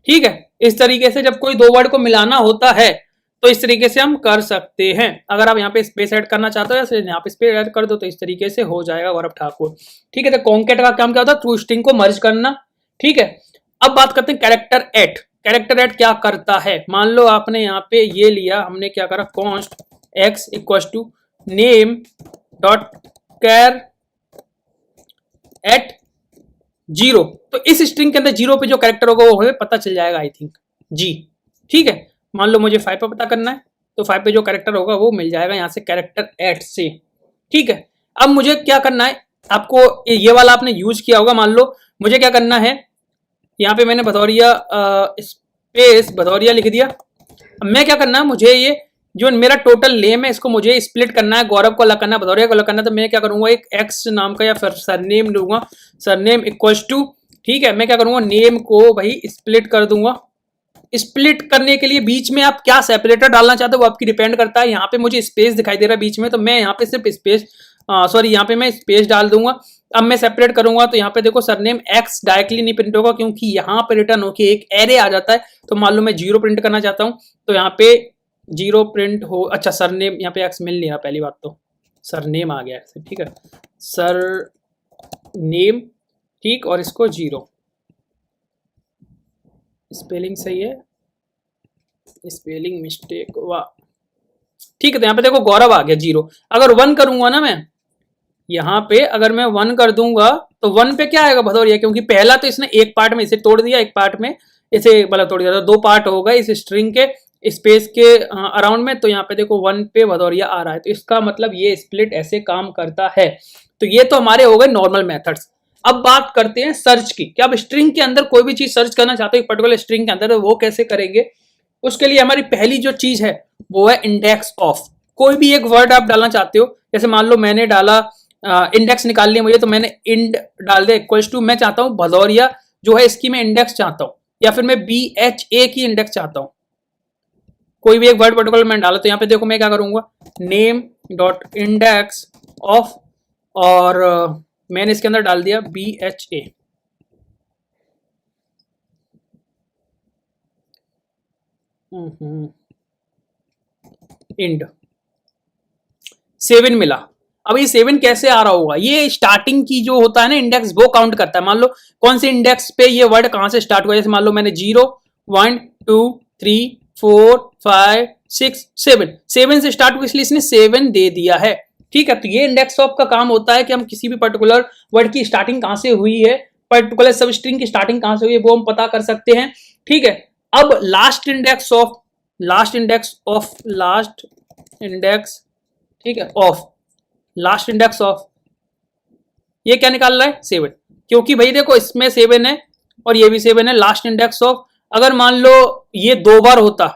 ठीक है, इस तरीके से जब कोई 2 वर्ड को मिलाना होता है तो इस तरीके से हम कर सकते हैं। अगर आप यहाँ पे स्पेस ऐड करना चाहते हो या यहाँ पे स्पेस ऐड कर दो तो इस तरीके से हो जाएगा गौरव ठाकुर। ठीक है, तो कॉन्कैट का काम क्या होता है, टू स्ट्रिंग को मर्ज करना। ठीक है, अब बात करते हैं कैरेक्टर एट। कैरेक्टर एट क्या करता है, मान लो आपने यहाँ पे ये लिया, हमने क्या करा, const x equal to name dot char at 0, तो इस स्ट्रिंग के अंदर 0 पे जो कैरेक्टर होगा वो हमें पता चल जाएगा, आई थिंक जी। ठीक है, मान लो मुझे 5 पे पता करना है तो 5 पे जो कैरेक्टर होगा वो मिल जाएगा यहाँ से कैरेक्टर एट से। ठीक है, अब मुझे क्या करना है, आपको ये वाला आपने यूज किया होगा, मान लो मुझे क्या करना है, यहाँ पे मैंने भदौरिया स्पेस भदौरिया लिख दिया। अब मैं क्या करना है, मुझे ये जो मेरा टोटल नेम है इसको मुझे स्प्लिट करना है, गौरव को अलग करना है, भदौरिया को अलग करना है। तो मैं क्या करूंगा, एक एक्स नाम का या फिर सरनेम लूंगा, सरनेम इक्वल्स टू, ठीक है, मैं क्या करूंगा, नेम को भाई स्प्लिट कर दूंगा। स्प्लिट करने के लिए बीच में आप क्या सेपरेटर डालना चाहते हो वो आपकी डिपेंड करता है। यहाँ पे मुझे स्पेस दिखाई दे रहा है बीच में, तो मैं यहाँ पे सिर्फ स्पेस सॉरी यहाँ पे मैं स्पेस डाल दूंगा। अब मैं सेपरेट करूंगा तो यहाँ पे देखो सरनेम एक्स डायरेक्टली नहीं प्रिंट होगा क्योंकि यहाँ पे रिटर्न होके एक एरे आ जाता है। तो मान लो मैं 0 प्रिंट करना चाहता हूँ तो यहाँ पे 0 प्रिंट हो, अच्छा सरनेम यहाँ पे एक्स मिल नहीं रहा, पहली बात तो सरनेम आ गया है, ठीक है, सर नेम, ठीक, और इसको 0, स्पेलिंग सही है, स्पेलिंग मिस्टेक, वाह, ठीक है। तो यहाँ पे देखो गौरव आ गया 0। अगर 1 करूंगा ना मैं यहाँ पे, अगर मैं 1 कर दूंगा तो 1 पे क्या आएगा, भदौरिया, क्योंकि पहला तो इसने एक पार्ट में इसे तोड़ दिया, एक पार्ट में इसे मतलब तोड़ दिया, तो 2 पार्ट हो गए इस स्ट्रिंग के। स्पेस के अराउंड में, तो यहाँ पे देखो 1 पे भदौरिया आ रहा है, तो इसका मतलब ये स्प्लिट ऐसे काम करता है। तो ये तो हमारे हो गए नॉर्मल मेथड्स। अब बात करते हैं सर्च की, कि आप स्ट्रिंग के अंदर कोई भी चीज सर्च करना चाहते हो एक पर्टिकुलर स्ट्रिंग के अंदर, तो वो कैसे करेंगे। उसके लिए हमारी पहली जो चीज है वो है इंडेक्स ऑफ। कोई भी एक वर्ड आप डालना चाहते हो, जैसे मान लो मैंने डाला इंडेक्स निकाल लिया मुझे, तो मैंने इंड डाल दिया इक्वल्स टू, मैं चाहता हूं भदौरिया जो है इसकी मैं इंडेक्स चाहता हूं, या फिर मैं BHA की इंडेक्स चाहता हूं। कोई भी एक वर्ड पर्टिकुलर मैं डाला, तो यहाँ पे देखो मैं क्या करूंगा, नेम डॉट इंडेक्स ऑफ, और मैंने इसके अंदर डाल दिया BHA। इंड 7 मिला। अब ये 7 कैसे आ रहा होगा, ये स्टार्टिंग की जो होता है ना इंडेक्स, वो काउंट करता है। मान लो कौन से इंडेक्स पे ये वर्ड कहां से स्टार्ट हुआ, जैसे मान लो मैंने 0 1 2 3 4 5 6 7 से स्टार्ट हुआ, इसलिए इसने 7 दे दिया है। ठीक है, तो ये इंडेक्स ऑफ का काम होता है कि हम किसी भी पर्टिकुलर वर्ड की स्टार्टिंग कहां से हुई है, पर्टिकुलर सब स्ट्रिंग की स्टार्टिंग कहां से हुई है, वो हम पता कर सकते हैं। ठीक है, अब लास्ट इंडेक्स ऑफ, ठीक है, ऑफ लास्ट इंडेक्स ऑफ, ये क्या निकाल रहा है 7, क्योंकि भाई देखो इसमें 7 है और ये भी 7 है। लास्ट इंडेक्स ऑफ, अगर मान लो ये 2 बार होता,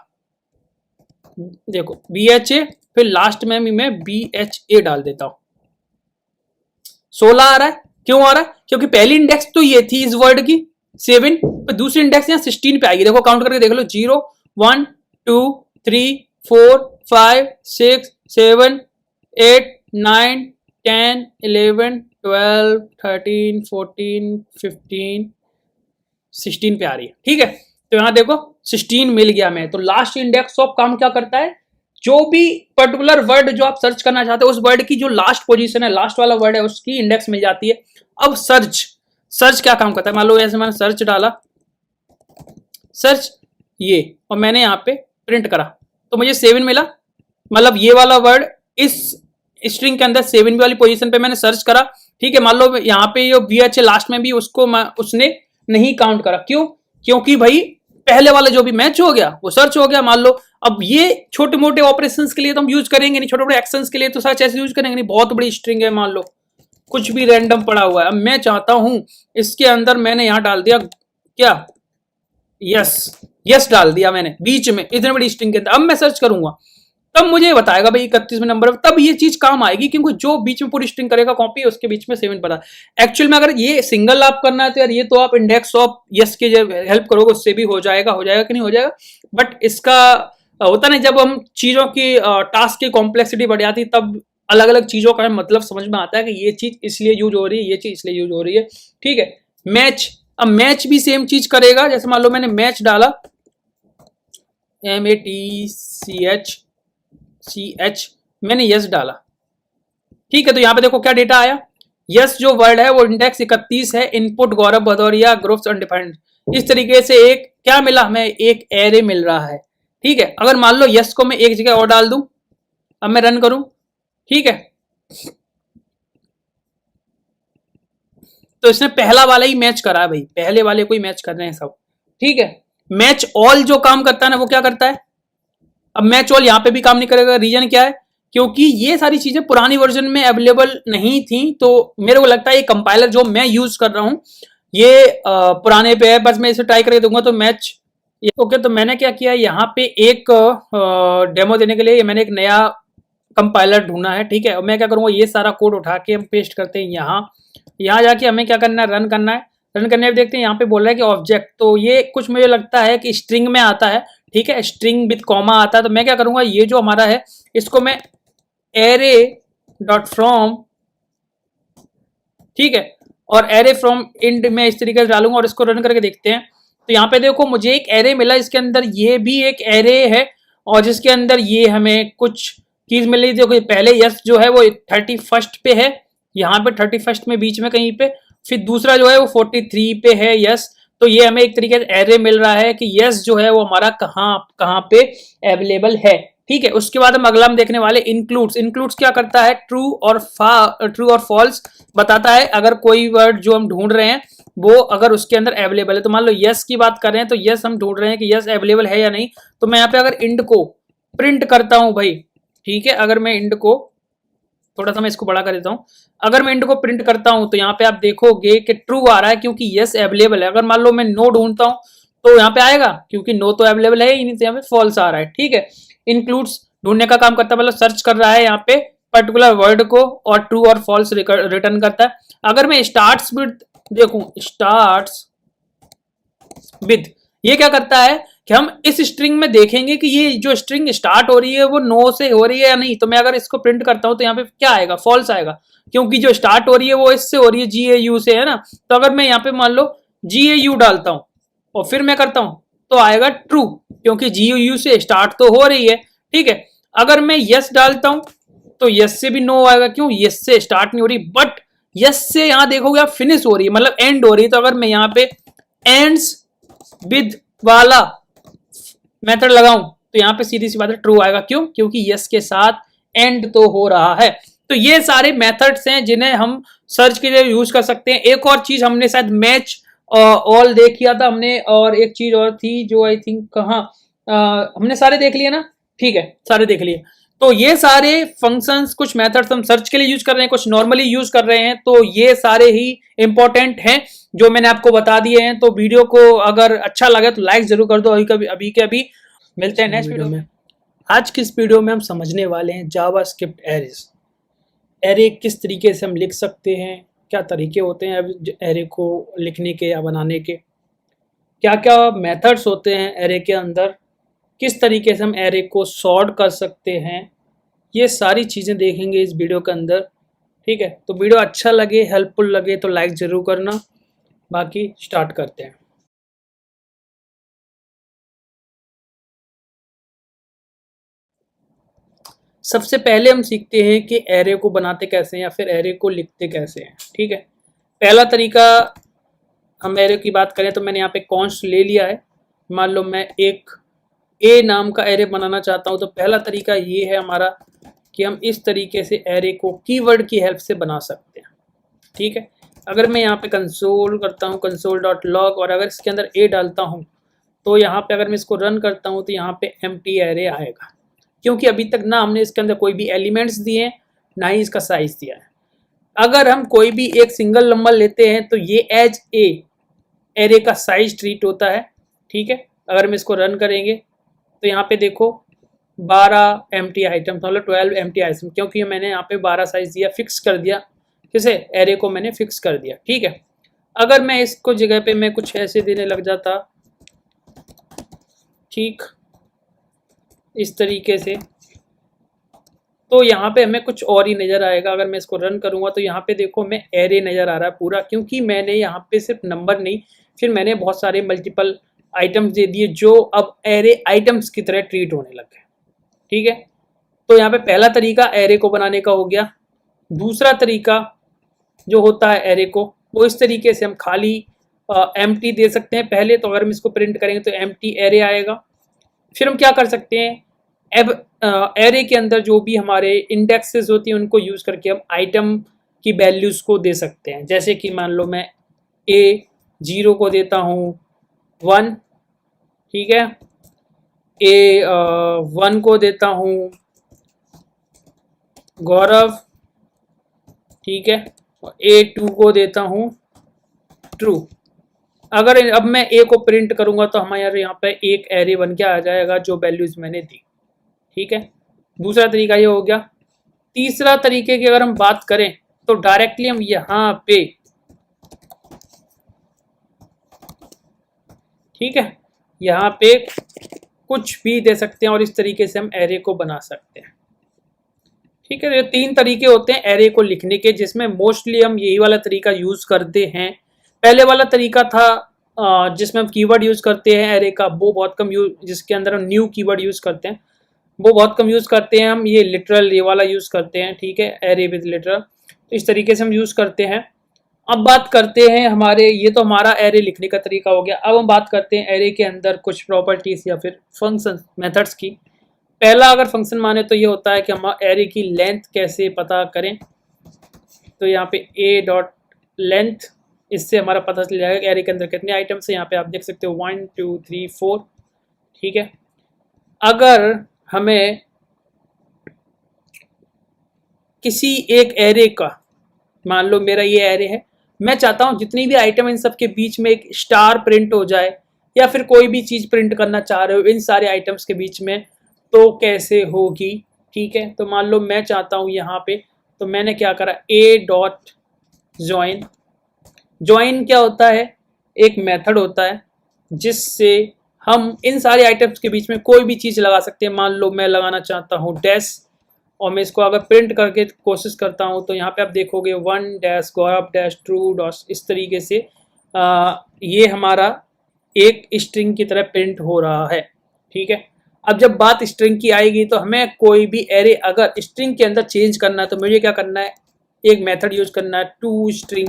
देखो BHA, फिर लास्ट में भी मैं BHA डाल देता हूं, 16 आ रहा है। क्यों आ रहा है, क्योंकि पहली इंडेक्स तो ये थी इस वर्ड की 7, पर दूसरी इंडेक्स यहाँ 16 पे आएगी। देखो काउंट करके देख लो, 0 1 2 3 4 5 6 7 8 9 10 11 12 13 14 15 16 पे आ रही है। ठीक है, तो यहां देखो 16 मिल गया मैं। तो लास्ट इंडेक्स ऑफ काम क्या करता है, जो भी पर्टिकुलर वर्ड जो आप सर्च करना चाहते हो उस वर्ड की जो लास्ट पोजीशन है, लास्ट वाला वर्ड है, उसकी इंडेक्स मिल जाती है। अब सर्च क्या काम करता है, मान लो ऐसे मैंने सर्च डाला, सर्च ये, और मैंने यहाँ पे प्रिंट करा, तो मुझे 7 मिला। मतलब ये वाला वर्ड इस स्ट्रिंग के अंदर 7 वाली पोजीशन पे मैंने सर्च करा। ठीक है, मान लो यहाँ पे ये BHA लास्ट में भी उसको उसने नहीं काउंट करा। क्यों, क्योंकि भाई पहले वाला जो भी मैच हो गया वो सर्च हो गया। मान लो अब ये छोटे मोटे ऑपरेशंस के लिए तो हम यूज करेंगे नहीं, छोटे मोटे एक्शंस के लिए तो सर्च ऐसे यूज करेंगे नहीं। बहुत बड़ी स्ट्रिंग है, मान लो कुछ भी रैंडम पड़ा हुआ है, अब मैं चाहता हूं इसके अंदर मैंने यहां डाल दिया क्या, यस डाल दिया मैंने बीच में इतनी बड़ी स्ट्रिंग के अंदर। अब मैं सर्च करूंगा तब मुझे बताएगा भाई 31वें नंबर, तब ये चीज काम आएगी, क्योंकि जो बीच में पूरी स्ट्रिंग करेगा कॉपी उसके बीच में 7 पता। एक्चुअल में अगर ये सिंगल आप करना है तो यार ये तो आप इंडेक्स ऑफ यस के जब हेल्प करोगे उससे भी हो जाएगा कि नहीं हो जाएगा। बट इसका होता नहीं, जब हम चीजों की टास्क की कॉम्प्लेक्सिटी बढ़ जाती तब अलग अलग चीजों का मतलब समझ में आता है कि ये चीज इसलिए यूज हो रही है, ये चीज इसलिए यूज हो रही है। ठीक है, मैच, अब मैच भी सेम चीज करेगा। जैसे मान लो मैंने मैच डाला MATCH, मैंने यस डाला। ठीक है, तो यहां पे देखो क्या डेटा आया, यस जो वर्ड है वो इंडेक्स 31 है, इनपुट गौरव भदौरिया, ग्रुप्स अनडिफाइंड। इस तरीके से एक क्या मिला हमें, एक एरे मिल रहा है। ठीक है, अगर मान लो यस को मैं एक जगह और डाल दूं, अब मैं रन करूं, ठीक है, तो इसने पहला वाला ही मैच करा है भाई, पहले वाले को ही मैच कर रहे हैं सब। ठीक है, मैच ऑल जो काम करता है ना वो क्या करता है, अब मैच ऑल यहां पे भी काम नहीं करेगा। रीजन क्या है, क्योंकि ये सारी चीजें पुरानी वर्जन में अवेलेबल नहीं थी। तो मेरे को लगता है ये कंपाइलर जो मैं यूज कर रहा हूं ये पुराने पे है, बस मैं इसे ट्राई करके दूंगा तो मैच। ओके, तो मैंने क्या किया, यहाँ पे एक डेमो देने के लिए मैंने एक नया कंपाइलर ढूंढा है। ठीक है, और मैं क्या करूंगा, ये सारा कोड उठा के हम पेस्ट करते हैं यहाँ जाके हमें क्या करना है, रन करना है। रन करने में देखते हैं यहाँ पे बोल रहा है कि ऑब्जेक्ट, तो ये कुछ मुझे लगता है कि स्ट्रिंग में आता है। ठीक है, स्ट्रिंग विद कॉमा आता है। तो मैं क्या करूंगा, ये जो हमारा है इसको मैं एरे डॉट फ्रॉम, ठीक है, और एरे फ्रॉम इंड में इस तरीके से डालूंगा और इसको रन करके देखते हैं। तो यहाँ पे देखो मुझे एक एरे मिला, इसके अंदर ये भी एक एरे है और जिसके अंदर ये हमें कुछ चीज मिल रही थी। पहले यस जो है वो 31st पे है, यहाँ पे 31st में बीच में कहीं पे, फिर दूसरा जो है वो 43 पे है यस। तो ये हमें एक तरीके से एरे मिल रहा है कि यस जो है वो हमारा कहाँ पे अवेलेबल है। ठीक है। उसके बाद हम अगला हम देखने वाले इंक्लूड्स। इंक्लूड्स क्या करता है, ट्रू और फॉल्स बताता है। अगर कोई वर्ड जो हम ढूंढ रहे हैं वो अगर उसके अंदर अवेलेबल है, तो मान लो यस की बात कर रहे हैं तो यस हम ढूंढ रहे हैं कि यस अवेलेबल है या नहीं, तो मैं यहाँ पे अगर इंड को प्रिंट करता हूं भाई, ठीक है, अगर मैं इंड को थोड़ा सा मैं इसको बड़ा कर देता हूं, अगर मैं इंड को प्रिंट करता हूं तो यहाँ पे आप देखोगे कि ट्रू आ रहा है क्योंकि यस अवेलेबल है। अगर मान लो मैं नो ढूंढता हूं तो यहाँ पे आएगा क्योंकि नो तो अवेलेबल है ही नहीं, तो यहाँ पे फॉल्स आ रहा है। ठीक है, इंक्लूड्स ढूंढने का काम करता है, मतलब सर्च कर रहा है यहाँ पे पर्टिकुलर वर्ड को और ट्रू और फॉल्स रिटर्न करता है। अगर मैं स्टार्ट्स विद देखूं, स्टार्ट्स विद, ये क्या करता है कि हम इस स्ट्रिंग में देखेंगे कि ये जो स्ट्रिंग स्टार्ट हो रही है वो नो से हो रही है या नहीं। तो मैं अगर इसको प्रिंट करता हूं तो यहाँ पे क्या आएगा, फॉल्स आएगा, क्योंकि जो स्टार्ट हो रही है वो इससे हो रही है, GAU से, है ना। तो अगर मैं यहाँ पे मान लो GAU डालता हूं और फिर मैं करता हूं तो आएगा ट्रू, क्योंकि GAU से स्टार्ट तो हो रही है। ठीक है, अगर मैं यस डालता हूं तो यस से भी नो आएगा, क्यों, यस से स्टार्ट नहीं हो रही, बट यस से यहां देखोगे आप फिनिश हो रही है, मतलब एंड हो रही है। तो अगर मैं यहाँ पे एंड्स विद वाला मेथड लगाऊं तो यहाँ पे सीधी सी बात है ट्रू आएगा, क्यों, क्योंकि यस के साथ एंड तो हो रहा है। तो ये सारे मेथड्स हैं जिन्हें हम सर्च के लिए यूज कर सकते हैं। एक और चीज हमने शायद मैच ऑल देख किया था हमने, और एक चीज और थी जो आई थिंक कहाँ हमने सारे देख लिए ना, ठीक है, सारे देख लिए। तो ये सारे फंक्शंस, कुछ मेथड्स हम सर्च के लिए यूज कर रहे हैं, कुछ नॉर्मली यूज कर रहे हैं, तो ये सारे ही इंपॉर्टेंट हैं जो मैंने आपको बता दिए हैं। तो वीडियो को अगर अच्छा लगे तो लाइक जरूर कर दो। अभी के अभी मिलते हैं नेक्स्ट वीडियो में। आज की इस वीडियो में हम समझने वाले हैं जावास्क्रिप्ट एरेज। एरे किस तरीके से हम लिख सकते हैं, क्या तरीके होते हैं एरे को लिखने के या बनाने के, क्या क्या मेथड्स होते हैं एरे के अंदर, किस तरीके से हम एरे को सॉर्ट कर सकते हैं, ये सारी चीज़ें देखेंगे इस वीडियो के अंदर। ठीक है, तो वीडियो अच्छा लगे, हेल्पफुल लगे तो लाइक ज़रूर करना। बाकी स्टार्ट करते हैं। सबसे पहले हम सीखते हैं कि एरे को बनाते कैसे हैं या फिर एरे को लिखते कैसे हैं। ठीक है, पहला तरीका, हम एरे की बात करें तो मैंने यहाँ पे कॉन्स्ट ले लिया है। मान लो मैं एक ए नाम का एरे बनाना चाहता हूँ, तो पहला तरीका ये है हमारा कि हम इस तरीके से एरे को कीवर्ड की हेल्प से बना सकते हैं। ठीक है, अगर मैं यहाँ पे कंसोल करता हूँ, console.log, और अगर इसके अंदर ए डालता हूँ तो यहाँ पे अगर मैं इसको रन करता हूँ तो यहाँ पे एम्प्टी एरे आएगा, क्योंकि अभी तक ना हमने इसके अंदर कोई भी एलिमेंट्स दिए हैं, ना ही इसका साइज दिया है। अगर हम कोई भी एक सिंगल नंबर लेते हैं तो ये एज ए एरे का साइज ट्रीट होता है। ठीक है, अगर हम इसको रन करेंगे तो यहाँ पे देखो 12 एम्प्टी आइटम, मतलब 12 एम्प्टी आइटम, क्योंकि मैंने यहाँ पे 12 साइज दिया, फिक्स कर दिया, किसे, एरे को मैंने फिक्स कर दिया। ठीक है, अगर मैं इसको जगह पे मैं कुछ ऐसे देने लग जाता, ठीक इस तरीके से, तो यहाँ पे हमें कुछ और ही नज़र आएगा। अगर मैं इसको रन करूँगा तो यहाँ पे देखो मैं एरे नज़र आ रहा है पूरा, क्योंकि मैंने यहाँ पे सिर्फ नंबर नहीं, फिर मैंने बहुत सारे मल्टीपल आइटम्स दे दिए जो अब एरे आइटम्स की तरह ट्रीट होने लग गए। ठीक है, तो यहाँ पे पहला तरीका एरे को बनाने का हो गया। दूसरा तरीका जो होता है एरे को, वो इस तरीके से हम खाली एम्प्टी दे सकते हैं पहले। तो अगर हम इसको प्रिंट करेंगे तो एम्प्टी एरे आएगा। फिर हम क्या कर सकते हैं, अब एरे के अंदर जो भी हमारे इंडेक्सेस होती हैं उनको यूज़ करके हम आइटम की वैल्यूज़ को दे सकते हैं। जैसे कि मान लो मैं A0 को देता हूँ 1, ठीक है, A1 को देता हूँ गौरव, ठीक है, और A2 को देता हूँ ट्रू। अगर अब मैं ए को प्रिंट करूंगा तो हमारे यहाँ पे एक एरे बन के आ जाएगा जो वैल्यूज मैंने दी। ठीक है, दूसरा तरीका ये हो गया। तीसरा तरीके की अगर हम बात करें तो डायरेक्टली हम यहाँ पे, ठीक है, यहाँ पे कुछ भी दे सकते हैं और इस तरीके से हम एरे को बना सकते हैं। ठीक है, ये 3 तरीके होते हैं एरे को लिखने के, जिसमें मोस्टली हम यही वाला तरीका यूज करते हैं। पहले वाला तरीका था जिसमें हम कीवर्ड यूज करते हैं एरे का, वो बहुत कम यूज, जिसके अंदर हम न्यू कीवर्ड यूज करते हैं, वो बहुत कम यूज करते हैं हम। ये लिटरल, ये वाला यूज करते हैं। ठीक है, एरे विद लिटरल, तो इस तरीके से हम यूज करते हैं। अब बात करते हैं हमारे, ये तो हमारा एरे लिखने का तरीका हो गया। अब हम बात करते हैं एरे के अंदर कुछ प्रॉपर्टीज या फिर फंक्शन मेथड्स की। पहला अगर फंक्शन माने तो ये होता है कि हम एरे की लेंथ कैसे पता करें। तो यहाँ पे ए डॉट लेंथ, इससे हमारा पता चल जाएगा कि एरे के अंदर कितने आइटम्स है। यहाँ पे आप देख सकते हो 1 2 3 4, ठीक है। अगर हमें किसी एक एरे का, मान लो मेरा ये एरे है, मैं चाहता हूँ जितनी भी आइटम इन सब के बीच में एक स्टार प्रिंट हो जाए, या फिर कोई भी चीज प्रिंट करना चाह रहे हो इन सारे आइटम्स के बीच में, तो कैसे होगी, ठीक है। तो मान लो मैं चाहता हूँ यहाँ पे, तो मैंने क्या करा, ए डॉट ज्वाइन। ज्वाइन क्या होता है, एक मेथड होता है जिससे हम इन सारे आइटम्स के बीच में कोई भी चीज लगा सकते हैं। मान लो मैं लगाना चाहता हूँ डैश, और मैं इसको अगर प्रिंट करके कोशिश करता हूँ तो यहाँ पे आप देखोगे 1 डैश गौरव डैश ट्रू डॉट, इस तरीके से ये हमारा एक स्ट्रिंग की तरह प्रिंट हो रहा है, ठीक है। अब जब बात स्ट्रिंग की आएगी तो हमें कोई भी एरे अगर स्ट्रिंग के अंदर चेंज करना है तो मुझे क्या करना है, एक मेथड यूज करना है टू स्ट्रिंग,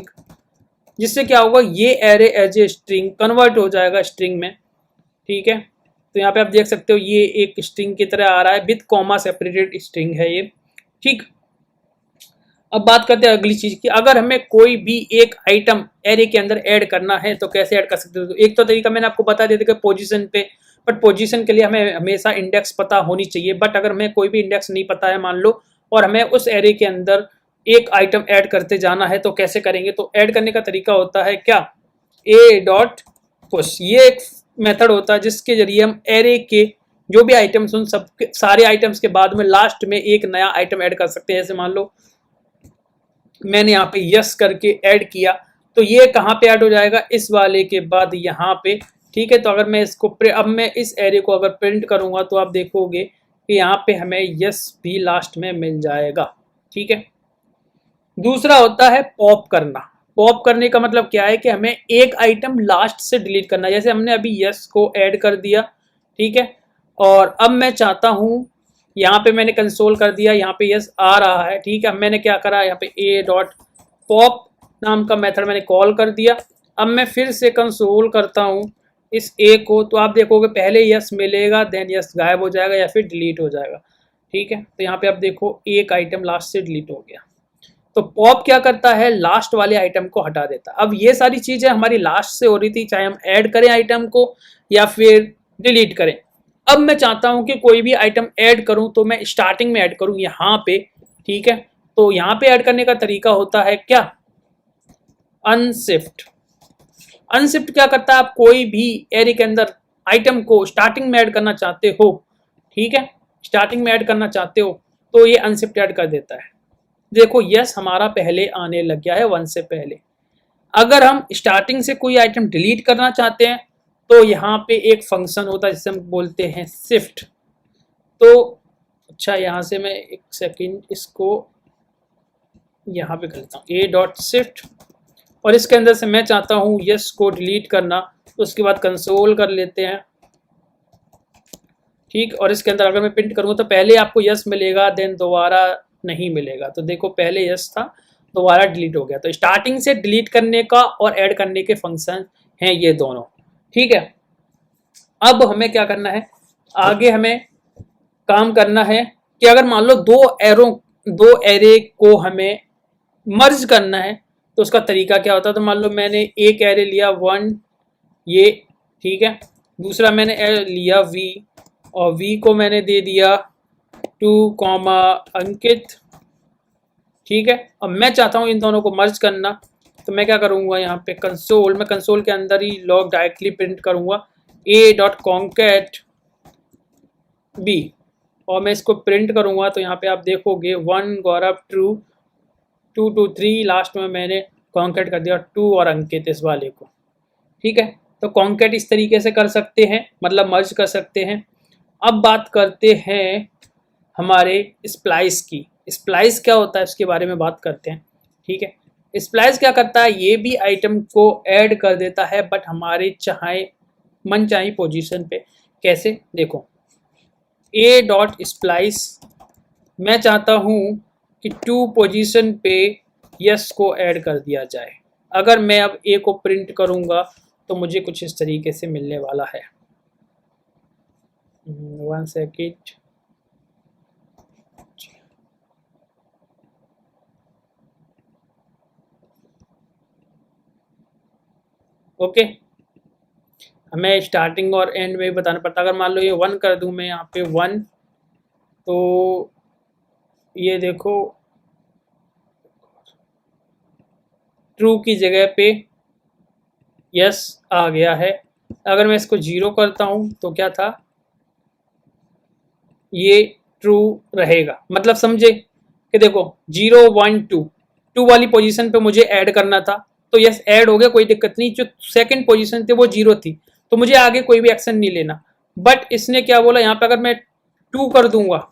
जिससे क्या होगा, ये array as a string convert हो जाएगा स्ट्रिंग में, ठीक है। तो यहाँ पे आप देख सकते हो ये एक स्ट्रिंग की तरह आ रहा है, विद कॉमा सेपरेटेड स्ट्रिंग है ये, ठीक। अब बात करते हैं अगली चीज की, अगर हमें कोई भी एक आइटम एरे के अंदर ऐड करना है तो कैसे ऐड कर सकते हो। तो एक तो तरीका मैंने आपको बता दिया था कि पोजीशन पे, बट पोजीशन के लिए हमें हमेशा इंडेक्स पता होनी चाहिए। बट अगर हमें कोई भी इंडेक्स नहीं पता है मान लो, और हमें उस एरे के अंदर एक आइटम ऐड करते जाना है, तो कैसे करेंगे। तो ऐड करने का तरीका होता है क्या, ए डॉट पुश, ये एक मेथड होता है जिसके जरिए हम एरे के जो भी आइटम्स उन सब सारे आइटम्स के बाद में लास्ट में एक नया आइटम ऐड कर सकते हैं। जैसे मान लो मैंने यहाँ पे यस करके ऐड किया, तो ये कहाँ पे ऐड हो जाएगा, इस वाले के बाद यहाँ पे, ठीक है। तो अगर मैं इसको अब मैं इस एरे को अगर प्रिंट करूंगा तो आप देखोगे कि यहाँ पे हमें यस भी लास्ट में मिल जाएगा, ठीक है। दूसरा होता है पॉप करना। पॉप करने का मतलब क्या है कि हमें एक आइटम लास्ट से डिलीट करना है। जैसे हमने अभी यस को ऐड कर दिया, ठीक है, और अब मैं चाहता हूँ, यहाँ पे मैंने कंसोल कर दिया, यहाँ पे यस आ रहा है, ठीक है। अब मैंने क्या करा, यहाँ पे ए डॉट पॉप नाम का मेथड मैंने कॉल कर दिया। अब मैं फिर से कंसोल करता हूँ इस ए को, तो आप देखोगे पहले यस मिलेगा, देन यस गायब हो जाएगा या फिर डिलीट हो जाएगा, ठीक है। तो यहाँ पे आप देखो एक आइटम लास्ट से डिलीट हो गया। तो पॉप क्या करता है, लास्ट वाले आइटम को हटा देता है। अब ये सारी चीजें हमारी लास्ट से हो रही थी, चाहे हम ऐड करें आइटम को या फिर डिलीट करें। अब मैं चाहता हूं कि कोई भी आइटम ऐड करूं तो मैं स्टार्टिंग में ऐड करूं यहाँ पे, ठीक है। तो यहाँ पे ऐड करने का तरीका होता है क्या, अनशिफ्ट। अनशिफ्ट क्या करता है, आप कोई भी एरे के अंदर आइटम को स्टार्टिंग में ऐड करना चाहते हो, ठीक है, स्टार्टिंग में ऐड करना चाहते हो, तो ये अनशिफ्ट ऐड कर देता है। देखो यस हमारा पहले आने लग गया है 1 से पहले। अगर हम स्टार्टिंग से कोई आइटम डिलीट करना चाहते हैं तो यहाँ पे एक फंक्शन होता है जिसे हम बोलते हैं शिफ्ट। तो अच्छा, यहाँ से मैं एक सेकंड इसको यहाँ पे करता हूँ, ए डॉट शिफ्ट, और इसके अंदर से मैं चाहता हूँ यस को डिलीट करना, तो उसके बाद कंसोल कर लेते हैं, ठीक। और इसके अंदर अगर मैं प्रिंट करूँ तो पहले आपको यस मिलेगा, देन दोबारा नहीं मिलेगा। तो देखो पहले यस था, दोबारा डिलीट हो गया। तो स्टार्टिंग से डिलीट करने का और ऐड करने के फंक्शन हैं ये दोनों, ठीक है। अब हमें क्या करना है, आगे हमें काम करना है कि अगर मान लो दो एरे को हमें मर्ज करना है तो उसका तरीका क्या होता है। तो मान लो मैंने एक एरे लिया 1, ये, ठीक है, दूसरा मैंने लिया वी, और वी को मैंने दे दिया 2 अंकित, ठीक है। अब मैं चाहता हूँ इन दोनों को मर्ज करना, तो मैं क्या करूँगा, यहाँ पे कंसोल, मैं कंसोल के अंदर ही लॉग डायरेक्टली प्रिंट करूँगा ए डॉट कॉन्कैट बी, और मैं इसको प्रिंट करूँगा। तो यहाँ पे आप देखोगे 1 गौरव ट्रू 2 2 3, लास्ट में मैंने कॉन्कैट कर दिया 2 और अंकित इस वाले को, ठीक है। तो कॉन्कैट इस तरीके से कर सकते हैं, मतलब मर्ज कर सकते हैं। अब बात करते हैं हमारे स्प्लाइस की। स्प्लाइस क्या होता है उसके बारे में बात करते हैं, ठीक है। स्प्लाइस क्या करता है, ये भी आइटम को ऐड कर देता है बट हमारे चाहे मन चाहे पोजीशन पे। कैसे, देखो ए डॉट स्प्लाइस, मैं चाहता हूँ कि 2 पोजीशन पे यस को ऐड कर दिया जाए। अगर मैं अब ए को प्रिंट करूँगा तो मुझे कुछ इस तरीके से मिलने वाला है। 1 सेकेंड, ओके, हमें स्टार्टिंग और एंड में भी बताना पड़ता। अगर मान लो ये 1 कर दूं मैं यहाँ पे 1, तो ये देखो ट्रू की जगह पे यस आ गया है। अगर मैं इसको 0 करता हूँ तो क्या था, ये ट्रू रहेगा। मतलब समझे कि देखो 0 1 2 2 वाली पोजीशन पे मुझे ऐड करना था, तो यस ऐड हो गया, कोई दिक्कत नहीं। जो सेकंड पोजीशन थी वो 0 थी, तो मुझे आगे कोई भी एक्शन नहीं लेना। बट इसने क्या बोला यहाँ पे, अगर मैं 2 कर दूंगा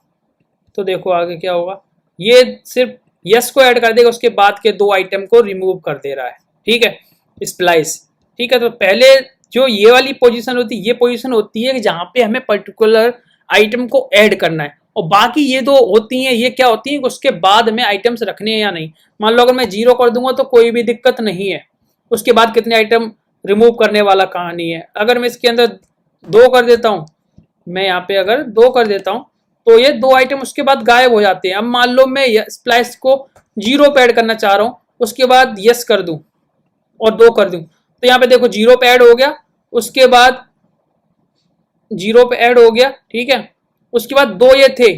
तो देखो आगे क्या होगा, ये सिर्फ यस को ऐड कर देगा, उसके बाद के 2 आइटम को रिमूव कर दे रहा है। ठीक है, स्प्लाइस। ठीक है, तो पहले जो ये वाली पोजीशन होती है, ये पोजीशन होती है जहां पे हमें पर्टिकुलर आइटम को ऐड करना है, और बाकी ये दो होती हैं, ये क्या होती हैं, उसके बाद हमें आइटम्स रखने हैं या नहीं। मान लो अगर मैं 0 कर दूंगा तो कोई भी दिक्कत नहीं है, उसके बाद कितने आइटम रिमूव करने वाला कहानी है। अगर मैं इसके अंदर 2 कर देता हूं, मैं यहाँ पे अगर 2 कर देता हूं, तो ये 2 आइटम उसके बाद गायब हो जाते हैं। अब मान लो मैं स्प्लाइस को 0 पे ऐड करना चाह रहा हूं, उसके बाद यस कर दूं और 2 कर दूं, तो यहाँ पे देखो 0 पे ऐड हो गया, उसके बाद 0 पे ऐड हो गया। ठीक है, उसके बाद 2 ये थे,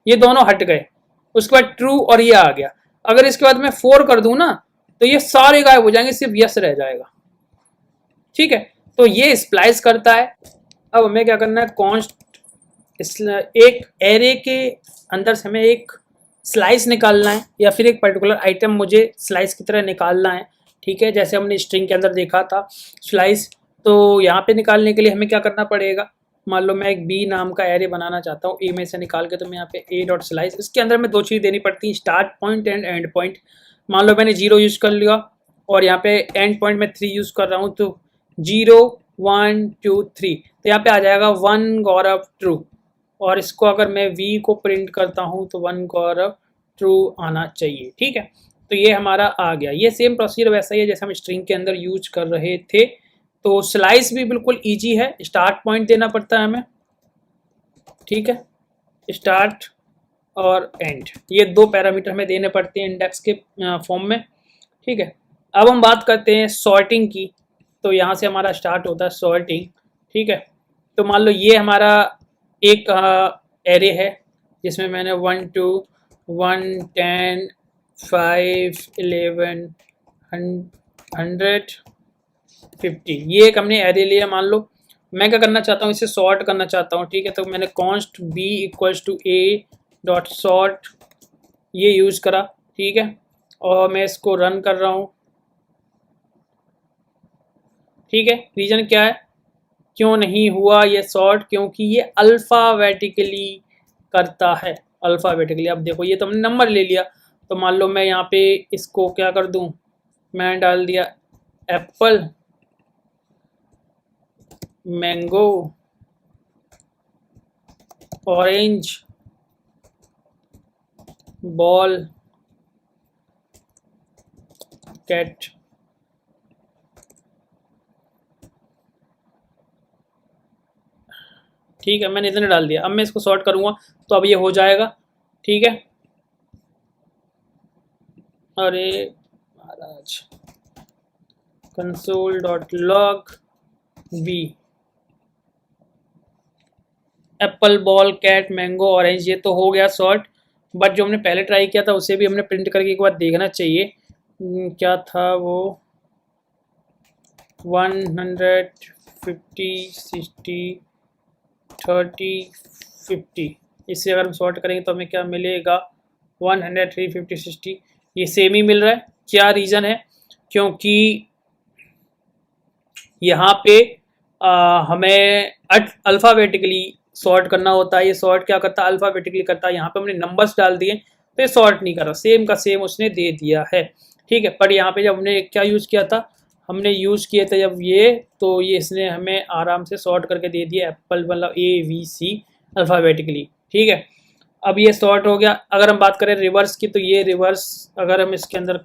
ये दोनों हट गए, उसके बाद ट्रू और ये आ गया। अगर इसके बाद मैं 4 कर दूं ना, तो ये सारे गायब हो जाएंगे, सिर्फ यस रह जाएगा। ठीक है, तो ये स्प्लाइस करता है। अब हमें क्या करना है, कॉन्स्ट एक एरे के अंदर से हमें एक स्लाइस निकालना है, या फिर एक पर्टिकुलर आइटम मुझे स्लाइस की तरह निकालना है। ठीक है, जैसे हमने स्ट्रिंग के अंदर देखा था स्लाइस, तो यहाँ पे निकालने के लिए हमें क्या करना पड़ेगा, मान लो मैं एक बी नाम का एरे बनाना चाहता हूँ, ए में से निकाल के, तो मैं यहाँ पे ए डॉट स्लाइस, इसके अंदर में 2 चीज़ देनी पड़ती है, start point and and point. मान लो मैंने 0 यूज़ कर लिया और यहाँ पे एंड पॉइंट में 3 यूज़ कर रहा हूँ, तो 0 1 2 3, तो यहाँ पे आ जाएगा 1 गौरव ट्रू। और इसको अगर मैं वी को प्रिंट करता हूँ तो 1 गौरव ट्रू आना चाहिए। ठीक है, तो ये हमारा आ गया। ये सेम प्रोसीजर वैसा ही है जैसे हम स्ट्रिंग के अंदर यूज कर रहे थे। तो स्लाइस भी बिल्कुल इजी है, स्टार्ट पॉइंट देना पड़ता है हमें। ठीक है, स्टार्ट और एंड, ये 2 पैरामीटर हमें देने पड़ते हैं इंडेक्स के फॉर्म में। ठीक है, अब हम बात करते हैं सॉर्टिंग की। तो यहाँ से हमारा स्टार्ट होता है सॉर्टिंग। ठीक है, तो मान लो ये हमारा एक एरे है जिसमें मैंने 1 2 1 10 5 11 100 50, ये एक हमने एरे लिया। मान लो मैं क्या करना चाहता हूँ, इसे सॉर्ट करना चाहता हूँ। ठीक है, तो मैंने const b equals to a dot sort ये यूज़ करा। ठीक है, और मैं इसको रन कर रहा हूँ। ठीक है, रीज़न क्या है, क्यों नहीं हुआ ये सॉर्ट, क्योंकि ये अल्फ़ाबेटिकली करता है, अल्फ़ाबेटिकली। अब देखो ये तो हमने नंबर ले लिया, तो मान लो मैं यहाँ पे इसको क्या कर दूँ, मैं डाल दिया apple, mango, orange, ball, cat. ठीक है, मैंने इतने डाल दिया। अब मैं इसको सॉर्ट करूँगा तो अब ये हो जाएगा। ठीक है, अरे महाराज, console dot log B, apple, ball, cat, mango, orange, ये तो हो गया सॉर्ट। बट जो हमने पहले ट्राई किया था उसे भी हमने प्रिंट करके एक बार देखना चाहिए। क्या था वो, 150 60 30 50, इससे अगर हम सॉर्ट करेंगे तो हमें क्या मिलेगा, 100 3 50 60, ये सेम ही मिल रहा है। क्या रीज़न है, क्योंकि यहाँ पे हमें अल्फ़ाबेटिकली सॉर्ट करना होता है। ये सॉर्ट क्या करता है, अल्फ़ाबेटिकली करता है। यहाँ पे हमने नंबर्स डाल दिए तो ये सॉर्ट नहीं कर रहा, सेम का सेम उसने दे दिया है। ठीक है, पर यहाँ पे जब हमने क्या यूज़ किया था, हमने यूज़ किए थे जब ये, तो ये इसने हमें आराम से सॉर्ट करके दे दिया, एप्पल मतलब ABC अल्फ़ाबेटिकली। ठीक है, अब ये सॉर्ट हो गया। अगर हम बात करें रिवर्स की, तो ये रिवर्स अगर हम इसके अंदर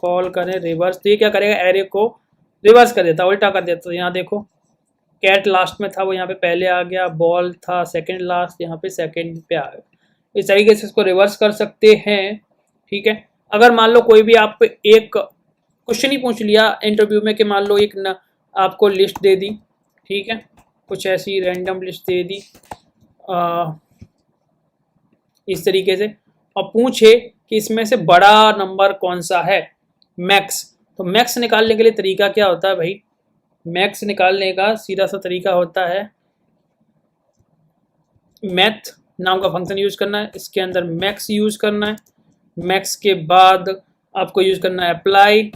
कॉल करें रिवर्स, तो ये क्या करेगा, एरे को रिवर्स कर देता, उल्टा कर देता। तो यहाँ देखो कैट लास्ट में था, वो यहाँ पे पहले आ गया, बॉल था सेकंड लास्ट, यहाँ पे सेकंड पे आ गया। इस तरीके से इसको रिवर्स कर सकते हैं। ठीक है, अगर मान लो कोई भी आप एक क्वेश्चन ही पूछ लिया इंटरव्यू में कि मान लो एक आपको लिस्ट दे दी, ठीक है, कुछ ऐसी रैंडम लिस्ट दे दी इस तरीके से, और पूछे कि इसमें से बड़ा नंबर कौन सा है, मैक्स। तो मैक्स निकालने के लिए तरीका क्या होता है भाई, मैक्स निकालने का सीधा सा तरीका होता है, मैथ नाम का फंक्शन यूज करना है, इसके अंदर मैक्स यूज करना है, मैक्स के बाद आपको यूज करना है अप्लाई,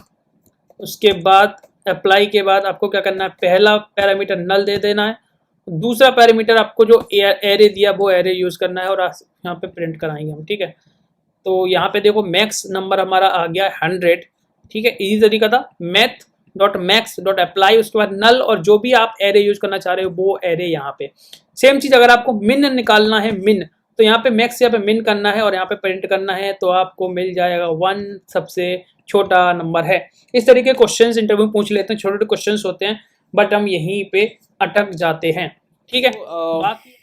उसके बाद अप्लाई के बाद आपको क्या करना है, पहला पैरामीटर नल दे देना है, दूसरा पैरामीटर आपको जो एरे दिया वो एरे यूज करना है, और यहाँ पे प्रिंट कराएंगे हम, ठीक है। तो यहाँ पे देखो मैक्स नंबर हमारा आ गया 100, ठीक है, इजी तरीका था, math dot max dot apply, उसके बाद नल, और जो भी आप एरे यूज करना चाह रहे हो वो एरे यहाँ पे। सेम चीज अगर आपको मिन निकालना है, मिन, तो यहाँ पे मैक्स यहाँ पे मिन करना है और यहाँ पे प्रिंट करना है, तो आपको मिल जाएगा 1 सबसे छोटा नंबर है। इस तरीके के क्वेश्चंस इंटरव्यू में पूछ लेते हैं, छोटे छोटे क्वेश्चंस होते हैं, बट हम यहीं पे अटक जाते हैं, ठीक है। बाकी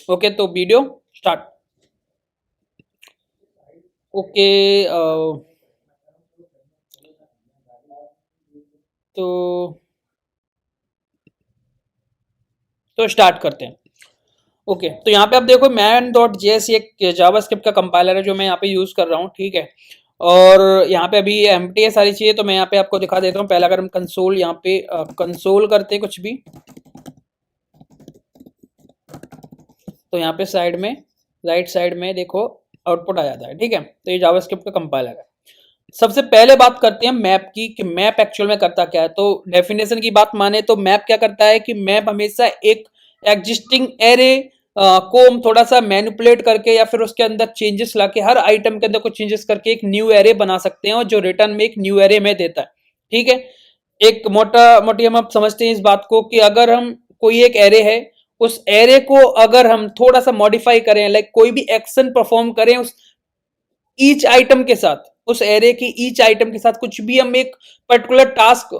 ओके, तो वीडियो स्टार्ट। ओके, तो स्टार्ट करते हैं। ओके, तो यहाँ पे आप देखो मैन डॉट जेएस एक जावास्क्रिप्ट का कंपाइलर है जो मैं यहाँ पे यूज कर रहा हूँ, ठीक है। और यहाँ पे अभी एम्प्टी है सारी चीजें, तो मैं यहाँ पे आपको दिखा देता हूँ। पहले अगर हम कंसोल यहाँ पे कंसोल करते हैं कुछ भी, तो यहाँ पे साइड में राइट साइड में देखो आउटपुट आ जाता है, ठीक है। तो ये जावास्क्रिप्ट का कंपाइलर है। सबसे पहले बात करते हैं मैप की, कि मैप एक्चुअल में करता क्या है। तो डेफिनेशन की बात माने तो मैप क्या करता है कि मैप हमेशा एक एग्जिस्टिंग एरे को हम थोड़ा सा मैनिपुलेट करके या फिर उसके अंदर चेंजेस लाके, हर आइटम के अंदर कुछ चेंजेस करके एक न्यू एरे बना सकते हैं, और जो रिटर्न में एक न्यू एरे में देता है, ठीक है। एक मोटी हम आप समझते हैं इस बात को कि अगर हम कोई एक एरे है, उस एरे को अगर हम थोड़ा सा मॉडिफाई करें, लाइक कोई भी एक्शन परफॉर्म करें उस ईच आइटम के साथ, उस एरे की ईच आइटम के साथ कुछ भी हम एक पर्टिकुलर टास्क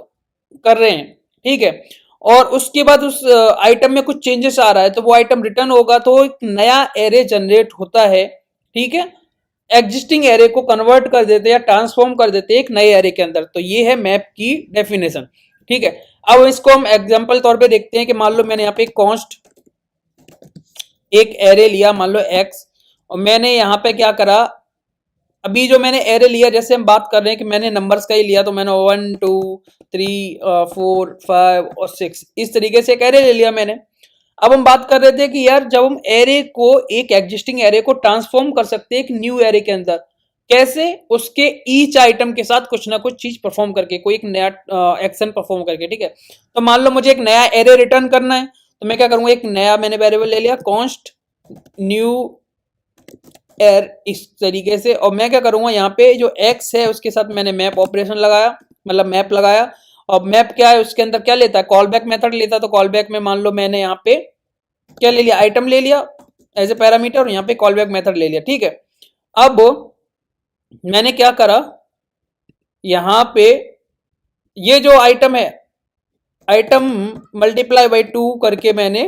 कर रहे हैं, ठीक है, और उसके बाद उस आइटम में कुछ चेंजेस आ रहा है, तो वो आइटम रिटर्न होगा, तो एक नया एरे जनरेट होता है, ठीक है। एग्जिस्टिंग एरे को कन्वर्ट कर देते हैं या ट्रांसफॉर्म कर देते हैं एक नए एरे के अंदर। तो ये है मैप की डेफिनेशन, ठीक है। अब इसको हम एग्जांपल तौर पे देखते हैं कि मान लो मैंने यहाँ पे कॉन्स्ट एक एरे लिया, मान लो एक्स, और मैंने यहाँ पे क्या करा, अभी जो मैंने एरे लिया, जैसे हम बात कर रहे हैं कि मैंने नंबर्स का ही लिया, तो मैंने 1 2 3 4 5 और 6 इस तरीके से एक एरे ले लिया मैंने। अब हम बात कर रहे थे कि यार जब हम एरे को, एक एग्जिस्टिंग एरे को ट्रांसफॉर्म कर सकते हैं एक न्यू एरे के अंदर, कैसे, उसके ईच आइटम के साथ कुछ ना कुछ चीज परफॉर्म करके, कोई एक नया एक्शन परफॉर्म करके, ठीक है। तो मान लो मुझे एक नया एरे रिटर्न करना है, तो मैं क्या करूंगा, एक नया मैंने वेरिएबल ले लिया, कॉन्स्ट न्यू एर, इस तरीके से, और मैं क्या करूंगा, यहाँ पे जो x है उसके साथ मैंने मैप ऑपरेशन लगाया, मतलब मैप लगाया। और मैप क्या है, उसके अंदर क्या लेता है, कॉल बैक मेथड लेता है। तो कॉल बैक में मान लो मैंने यहाँ पे क्या ले लिया, आइटम ले लिया एज ए पैरामीटर, और यहाँ पे कॉल बैक मेथड ले लिया, ठीक है। अब मैंने क्या करा, यहाँ पे ये जो आइटम है, आइटम मल्टीप्लाई बाई 2 करके मैंने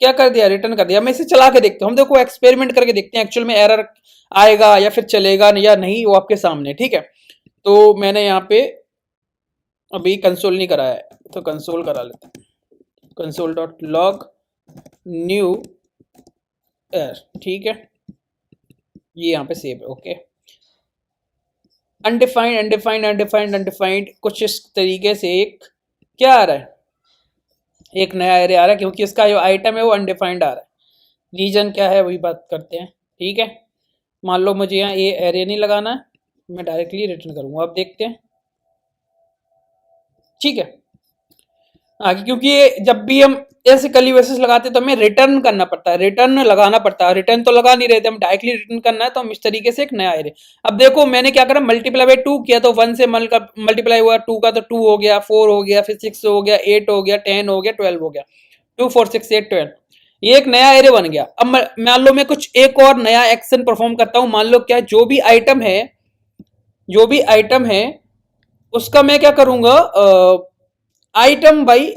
क्या कर दिया, रिटर्न कर दिया। मैं इसे चला के देखता हूँ, हम देखो एक्सपेरिमेंट करके देखते हैं एक्चुअल में एरर आएगा या फिर चलेगा या नहीं, वो आपके सामने, ठीक है। तो मैंने यहाँ पे अभी कंसोल नहीं कराया है, तो कंसोल करा लेते हैं, कंसोल डॉट लॉग न्यू एर, ठीक है, ये यहाँ पे सेव है, okay. Undefined undefined undefined undefined, कुछ इस तरीके से एक क्या आ रहा है, एक नया एरे आ रहा है, क्योंकि इसका जो आइटम है वो अनडिफाइंड आ रहा है। रीजन क्या है वही बात करते हैं, ठीक है। मान लो मुझे यहाँ ये एरे नहीं लगाना है, मैं डायरेक्टली रिटर्न करूंगा, अब देखते हैं, ठीक है। आगे क्योंकि ये जब भी हम ऐसे कलीवेसेस लगाते हैं तो हमें रिटर्न करना पड़ता है, रिटर्न लगाना पड़ता है, रिटर्न तो लगा नहीं रहे थे हम, डायरेक्टली रिटर्न करना है, तो हम इस तरीके से एक नया एरे। अब देखो मैंने क्या करा, मल्टीप्लाई बाई 2 किया, तो 1 से मल्टीप्लाई हुआ 2 का, तो 2 हो गया, 4 हो गया, फिर 6 हो गया, 8 हो गया, 10 हो गया, 12 हो गया, 2 4 6 8 12, ये एक नया एरे बन गया। अब मान लो मैं कुछ एक और नया एक्शन परफॉर्म करता हूं, मान लो क्या, जो भी आइटम है, जो भी आइटम है उसका मैं क्या करूंगा, आइटम बाई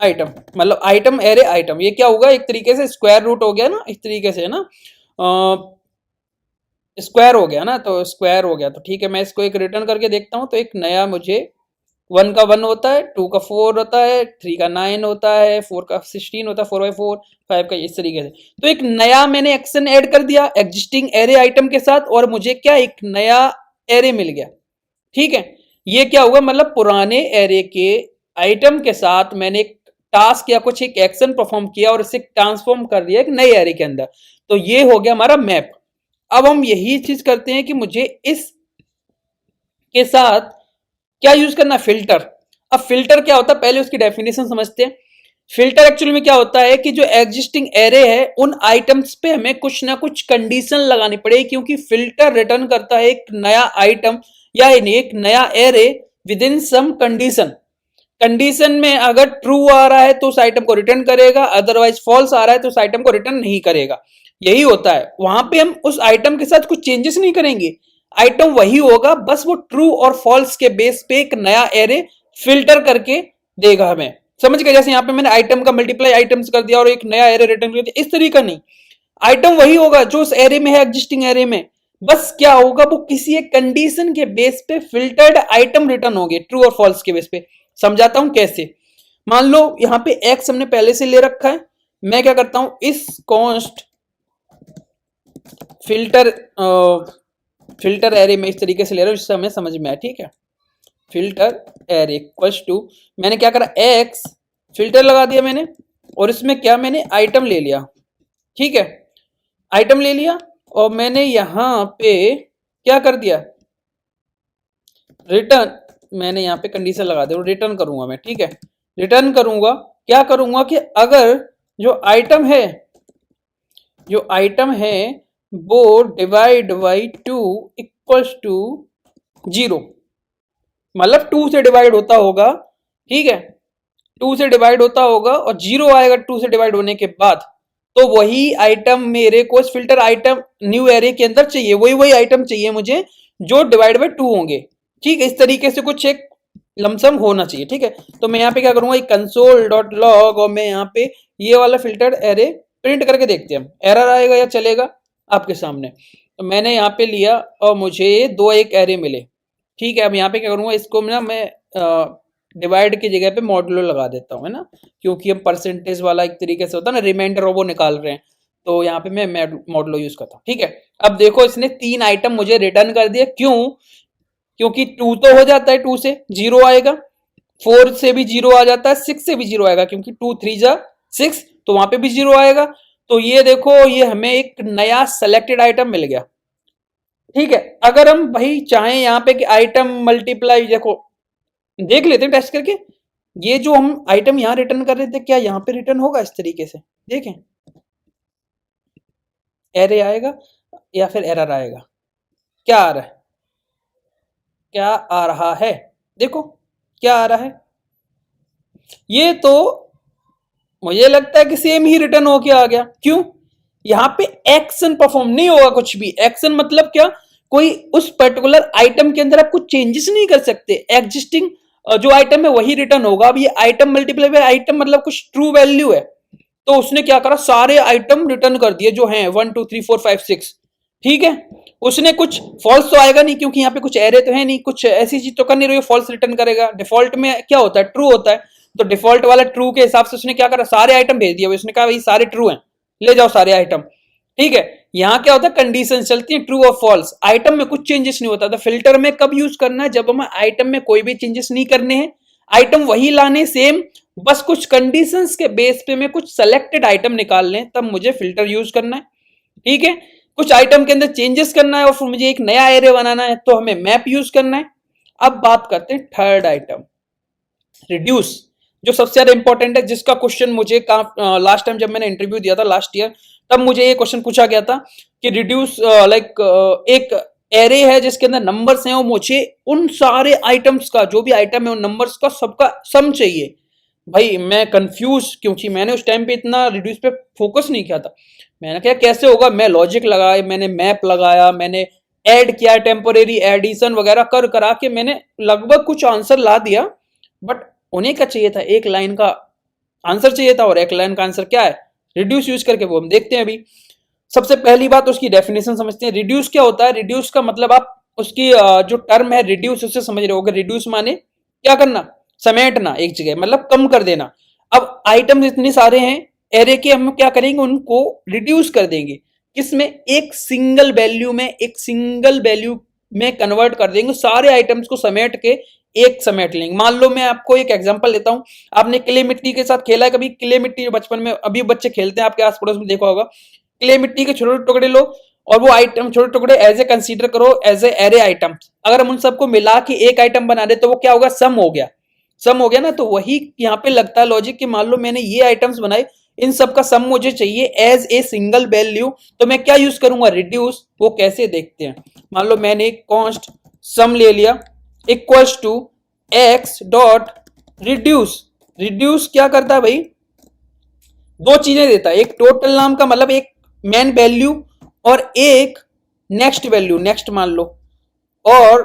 आइटम, मतलब आइटम एरे आइटम, ये क्या होगा, एक तरीके से स्क्वायर रूट हो गया ना, इस तरीके से ना, स्क्वायर हो गया ना, तो स्क्वायर हो गया, तो ठीक है, मैं इसको एक रिटर्न करके देखता हूँ। तो एक नया मुझे 1 का 1 होता है, 2 का 4 होता है, 3 का 9 होता है, 4 का 16 होता है, 4 by 4, 5 का इस तरीके से। तो एक नया मैंने एक्शन ऐड कर दिया एग्जिस्टिंग एरे आइटम के साथ, और मुझे क्या एक नया एरे मिल गया। ठीक है, ये क्या हुआ, मतलब पुराने एरे के आइटम के साथ मैंने एक टास्क या कुछ एक एक्शन परफॉर्म किया और इसे ट्रांसफॉर्म कर दिया एक नए एरे के अंदर। तो ये हो गया हमारा मैप। अब हम यही चीज करते हैं कि मुझे इस के साथ क्या यूज करना, फिल्टर। अब फिल्टर क्या होता है, पहले उसकी डेफिनेशन समझते हैं। फिल्टर एक्चुअली में क्या होता है कि जो एग्जिस्टिंग एरे है उन आइटम्स पे हमें कुछ ना कुछ कंडीशन लगानी पड़ेगी, क्योंकि फिल्टर रिटर्न करता है एक नया आइटम या एक नया array within some condition. Condition में अगर ट्रू आ रहा है तो उस आइटम को रिटर्न करेगा, अदरवाइज फॉल्स आ रहा है तो उस आइटम को रिटर्न नहीं करेगा। यही होता है, वहां पे हम उस आइटम के साथ कुछ चेंजेस नहीं करेंगे, आइटम वही होगा, बस वो ट्रू और फॉल्स के बेस पे एक नया एरे फिल्टर करके देगा हमें। समझ गए, जैसे यहाँ पे मैंने आइटम का मल्टीप्लाई आइटम्स कर दिया और एक नया एरे रिटर्न कर दिया, इस तरीका नहीं। आइटम वही होगा जो उस एरे में है, एग्जिस्टिंग एरे में, बस क्या होगा, वो किसी एक कंडीशन के बेस पे फिल्टर्ड आइटम रिटर्न होंगे, ट्रू और फॉल्स के बेस पे। समझाता हूं कैसे। मान लो यहां पे एक्स हमने पहले से ले रखा है, मैं क्या करता हूं, इस कॉन्स्ट फिल्टर फिल्टर एरे में इस तरीके से ले रहा हूं जिससे हमें समझ में आए। ठीक है, फिल्टर एरे इक्वल्स टू, मैंने क्या करा, एक्स फिल्टर लगा दिया मैंने, और इसमें क्या मैंने आइटम ले लिया। ठीक है, आइटम ले लिया और मैंने यहां पे क्या कर दिया, रिटर्न। मैंने यहाँ पे कंडीशन लगा दी, रिटर्न करूंगा मैं। ठीक है, रिटर्न करूंगा, क्या करूंगा कि अगर जो आइटम है, जो आइटम है वो डिवाइड बाई 2 इक्वल्स टू 0, मतलब 2 से डिवाइड होता होगा। ठीक है, 2 से डिवाइड होता होगा और 0 आएगा 2 से डिवाइड होने के बाद, तो वही आइटम मेरे को इस फिल्टर आइटम न्यू एरे के अंदर चाहिए, वही वही आइटम चाहिए मुझे जो डिवाइड बाई 2 होंगे। ठीक है, इस तरीके से कुछ एक लमसम होना चाहिए। ठीक है, तो मैं यहाँ पे क्या करूंगा, कंसोल डॉट लॉग, और मैं यहाँ पे ये वाला फिल्टर एरे प्रिंट करके देखते हैं हम, एरर आएगा या चलेगा आपके सामने। तो मैंने यहाँ पे लिया और मुझे 2 एक एरे मिले। ठीक है, अब यहाँ पे क्या करूंगा, इसको ना मैं डिवाइड की जगह पे मॉडुलो लगा देता हूँ, है ना, क्योंकि हम परसेंटेज वाला एक तरीके से होता है ना, रिमाइंडर वो निकाल रहे हैं, तो यहाँ पे मैं मॉडुलो यूज करता हूँ। ठीक है, अब देखो इसने 3 आइटम मुझे रिटर्न कर दिया, क्यों, क्योंकि 2 तो हो जाता है, 2 से 0 आएगा, 4 से भी 0 आ जाता है, 6 से भी 0 आएगा, क्योंकि 2 3 जा 6, तो वहां पे भी 0 आएगा। तो ये देखो, ये हमें एक नया सेलेक्टेड आइटम मिल गया। ठीक है, अगर हम भाई चाहें यहाँ पे कि आइटम मल्टीप्लाई, देखो देख लेते हैं टेस्ट करके, ये जो हम आइटम यहाँ रिटर्न कर रहे थे क्या यहाँ पे रिटर्न होगा इस तरीके से, देखें एरे आएगा या फिर एरर आएगा, क्या आ रहा है, क्या आ रहा है, देखो क्या आ रहा है, ये तो मुझे लगता है कि सेम ही रिटर्न होके आ गया। क्यों, यहाँ पे एक्शन परफॉर्म नहीं होगा, कुछ भी एक्शन मतलब क्या, कोई उस पर्टिकुलर आइटम के अंदर आप कुछ चेंजेस नहीं कर सकते, एग्जिस्टिंग जो आइटम है वही रिटर्न होगा। अब ये आइटम मल्टीप्लाई बाय आइटम मतलब कुछ ट्रू वैल्यू है, तो उसने क्या करा, सारे आइटम रिटर्न कर दिए जो हैं 1 2 3 4 5 6। ठीक है, उसने कुछ फॉल्स तो आएगा नहीं, क्योंकि यहाँ पे कुछ एरे तो है नहीं, कुछ ऐसी चीज तो कर नहीं रही, फॉल्स रिटर्न करेगा। डिफॉल्ट में क्या होता है, ट्रू होता है, तो डिफॉल्ट वाला ट्रू के हिसाब से उसने क्या करा, सारे आइटम भेज दिया, उसने कहा भाई सारे ट्रू हैं, ले जाओ सारे आइटम। ठीक है, यहाँ क्या होता है, कंडीशन चलती है ट्रू और फॉल्स, आइटम में कुछ चेंजेस नहीं होता। तो फिल्टर में कब यूज करना है, जब हमें आइटम में कोई भी चेंजेस नहीं करने हैं, आइटम वही लाने सेम, बस कुछ कंडीशंस के बेस पे मैं कुछ सेलेक्टेड आइटम निकाल लें, तब मुझे फिल्टर यूज करना है। ठीक है, कुछ आइटम के अंदर चेंजेस करना है और फिर मुझे एक नया एरे बनाना है, तो हमें मैप यूज करना है। अब बात करते हैं थर्ड आइटम, रिड्यूस, जो सबसे ज्यादा इंपॉर्टेंट है, जिसका क्वेश्चन मुझे लास्ट टाइम जब मैंने इंटरव्यू दिया था लास्ट ईयर, तब मुझे ये क्वेश्चन पूछा गया था कि रिड्यूस लाइक एक एरे है जिसके अंदर नंबर्स हैं, और मुझे उन सारे आइटम्स का, जो भी आइटम है उन नंबर्स का सबका सम चाहिए। भाई मैं कंफ्यूज, क्योंकि मैंने उस टाइम पे इतना रिड्यूस पे फोकस नहीं किया था। मैंने क्या कैसे होगा, मैं लॉजिक लगाया, मैंने मैप लगाया, मैंने ऐड किया, टेम्पोरेरी एडिशन वगैरह कर करा के मैंने लगभग कुछ आंसर ला दिया, बट उन्हें क्या चाहिए था, एक लाइन का आंसर चाहिए था, और एक लाइन का आंसर क्या है, रिड्यूस यूज करके, वो हम देखते हैं अभी। सबसे पहली बात उसकी डेफिनेशन समझते हैं। रिड्यूस क्या होता है? रिड्यूस का मतलब आप उसकी जो टर्म है रिड्यूस, उससे समझ रहे होगे। रिड्यूस माने क्या करना? समेटना एक जगह, मतलब कम कर देना। अब आइटम इतने सारे हैं एरे के, हम क्या करेंगे उनको रिड्यूस कर देंगे। किसमें? एक सिंगल वैल्यू में, एक सिंगल वैल्यू में कन्वर्ट कर देंगे। सारे आइटम्स को समेट के एक समेट लेंगे। मान लो मैं आपको एक एग्जांपल देता हूं। आपने क्ले मिट्टी के साथ खेला है कभी? क्ले मिट्टी बचपन में अभी बच्चे खेलते हैं, आपके आस पड़ोस में देखा होगा। क्ले मिट्टी के छोटे टुकड़े लो और वो आइटम छोटे टुकड़े एज ए कंसीडर करो एज ए एरे आइटम। अगर हम उन सबको मिला के एक आइटम बना दे तो वो क्या होगा? सम हो गया। सम हो गया ना। तो वही यहाँ पे लगता है लॉजिक कि मान लो मैंने ये आइटम्स बनाए, इन सब का सम मुझे चाहिए एज ए सिंगल वैल्यू, तो मैं क्या यूज करूंगा? रिड्यूस। वो कैसे देखते हैं? मान लो मैंने एक कॉन्स्ट सम ले लिया equals to x dot reduce. Reduce क्या करता है भाई? दो चीजें देता है। एक टोटल नाम का मतलब एक मेन वैल्यू, और एक नेक्स्ट वैल्यू, नेक्स्ट मान लो। और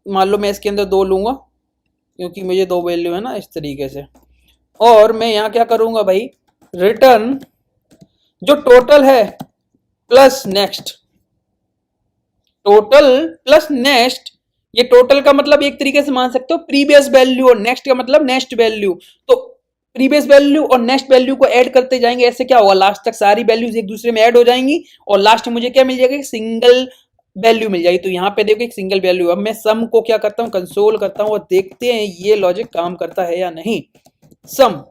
मान लो मैं इसके अंदर दो लूंगा क्योंकि मुझे दो वैल्यू है ना, इस तरीके से। और मैं यहां क्या करूंगा भाई? रिटर्न जो टोटल है plus next. Total plus next, ये टोटल का मतलब एक तरीके से मान सकते हो प्रीवियस वैल्यू, और नेक्स्ट का मतलब नेक्स्ट वैल्यू। तो प्रीवियस वैल्यू और नेक्स्ट वैल्यू को ऐड करते जाएंगे। ऐसे क्या होगा? लास्ट तक सारी वैल्यूज एक दूसरे में ऐड हो जाएंगी और लास्ट में मुझे क्या मिल जाएगा? सिंगल वैल्यू मिल जाएगी। तो यहाँ पे देखो एक सिंगल वैल्यू। अब मैं सम को क्या करता हूँ? कंसोल करता हूँ और देखते हैं ये लॉजिक काम करता है या नहीं। सम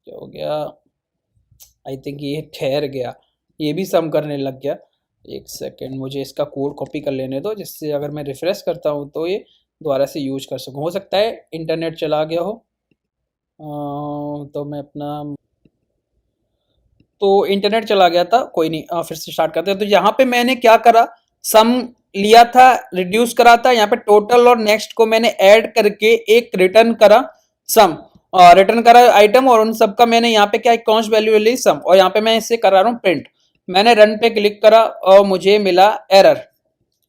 क्या हो गया? आई थिंक ये ठहर गया, ये भी सम करने लग गया। एक सेकेंड, मुझे इसका कोड कॉपी कर लेने दो, जिससे अगर मैं रिफ्रेश करता हूँ तो ये दोबारा से यूज कर सकूँ। हो सकता है इंटरनेट चला गया हो। तो मैं अपना, तो इंटरनेट चला गया था, कोई नहीं। फिर से स्टार्ट करते हैं। तो यहाँ पे मैंने क्या करा? सम लिया था, रिड्यूस करा था। यहाँ पे टोटल और नेक्स्ट को मैंने ऐड करके एक रिटर्न करा सम, रिटर्न करा आइटम, और उन सबका मैंने यहाँ पे क्या कॉन्स्ट वैल्यू ली सम, और यहाँ पे मैं इसे करा रहा हूँ प्रिंट। मैंने रन पे क्लिक करा और मुझे मिला एरर।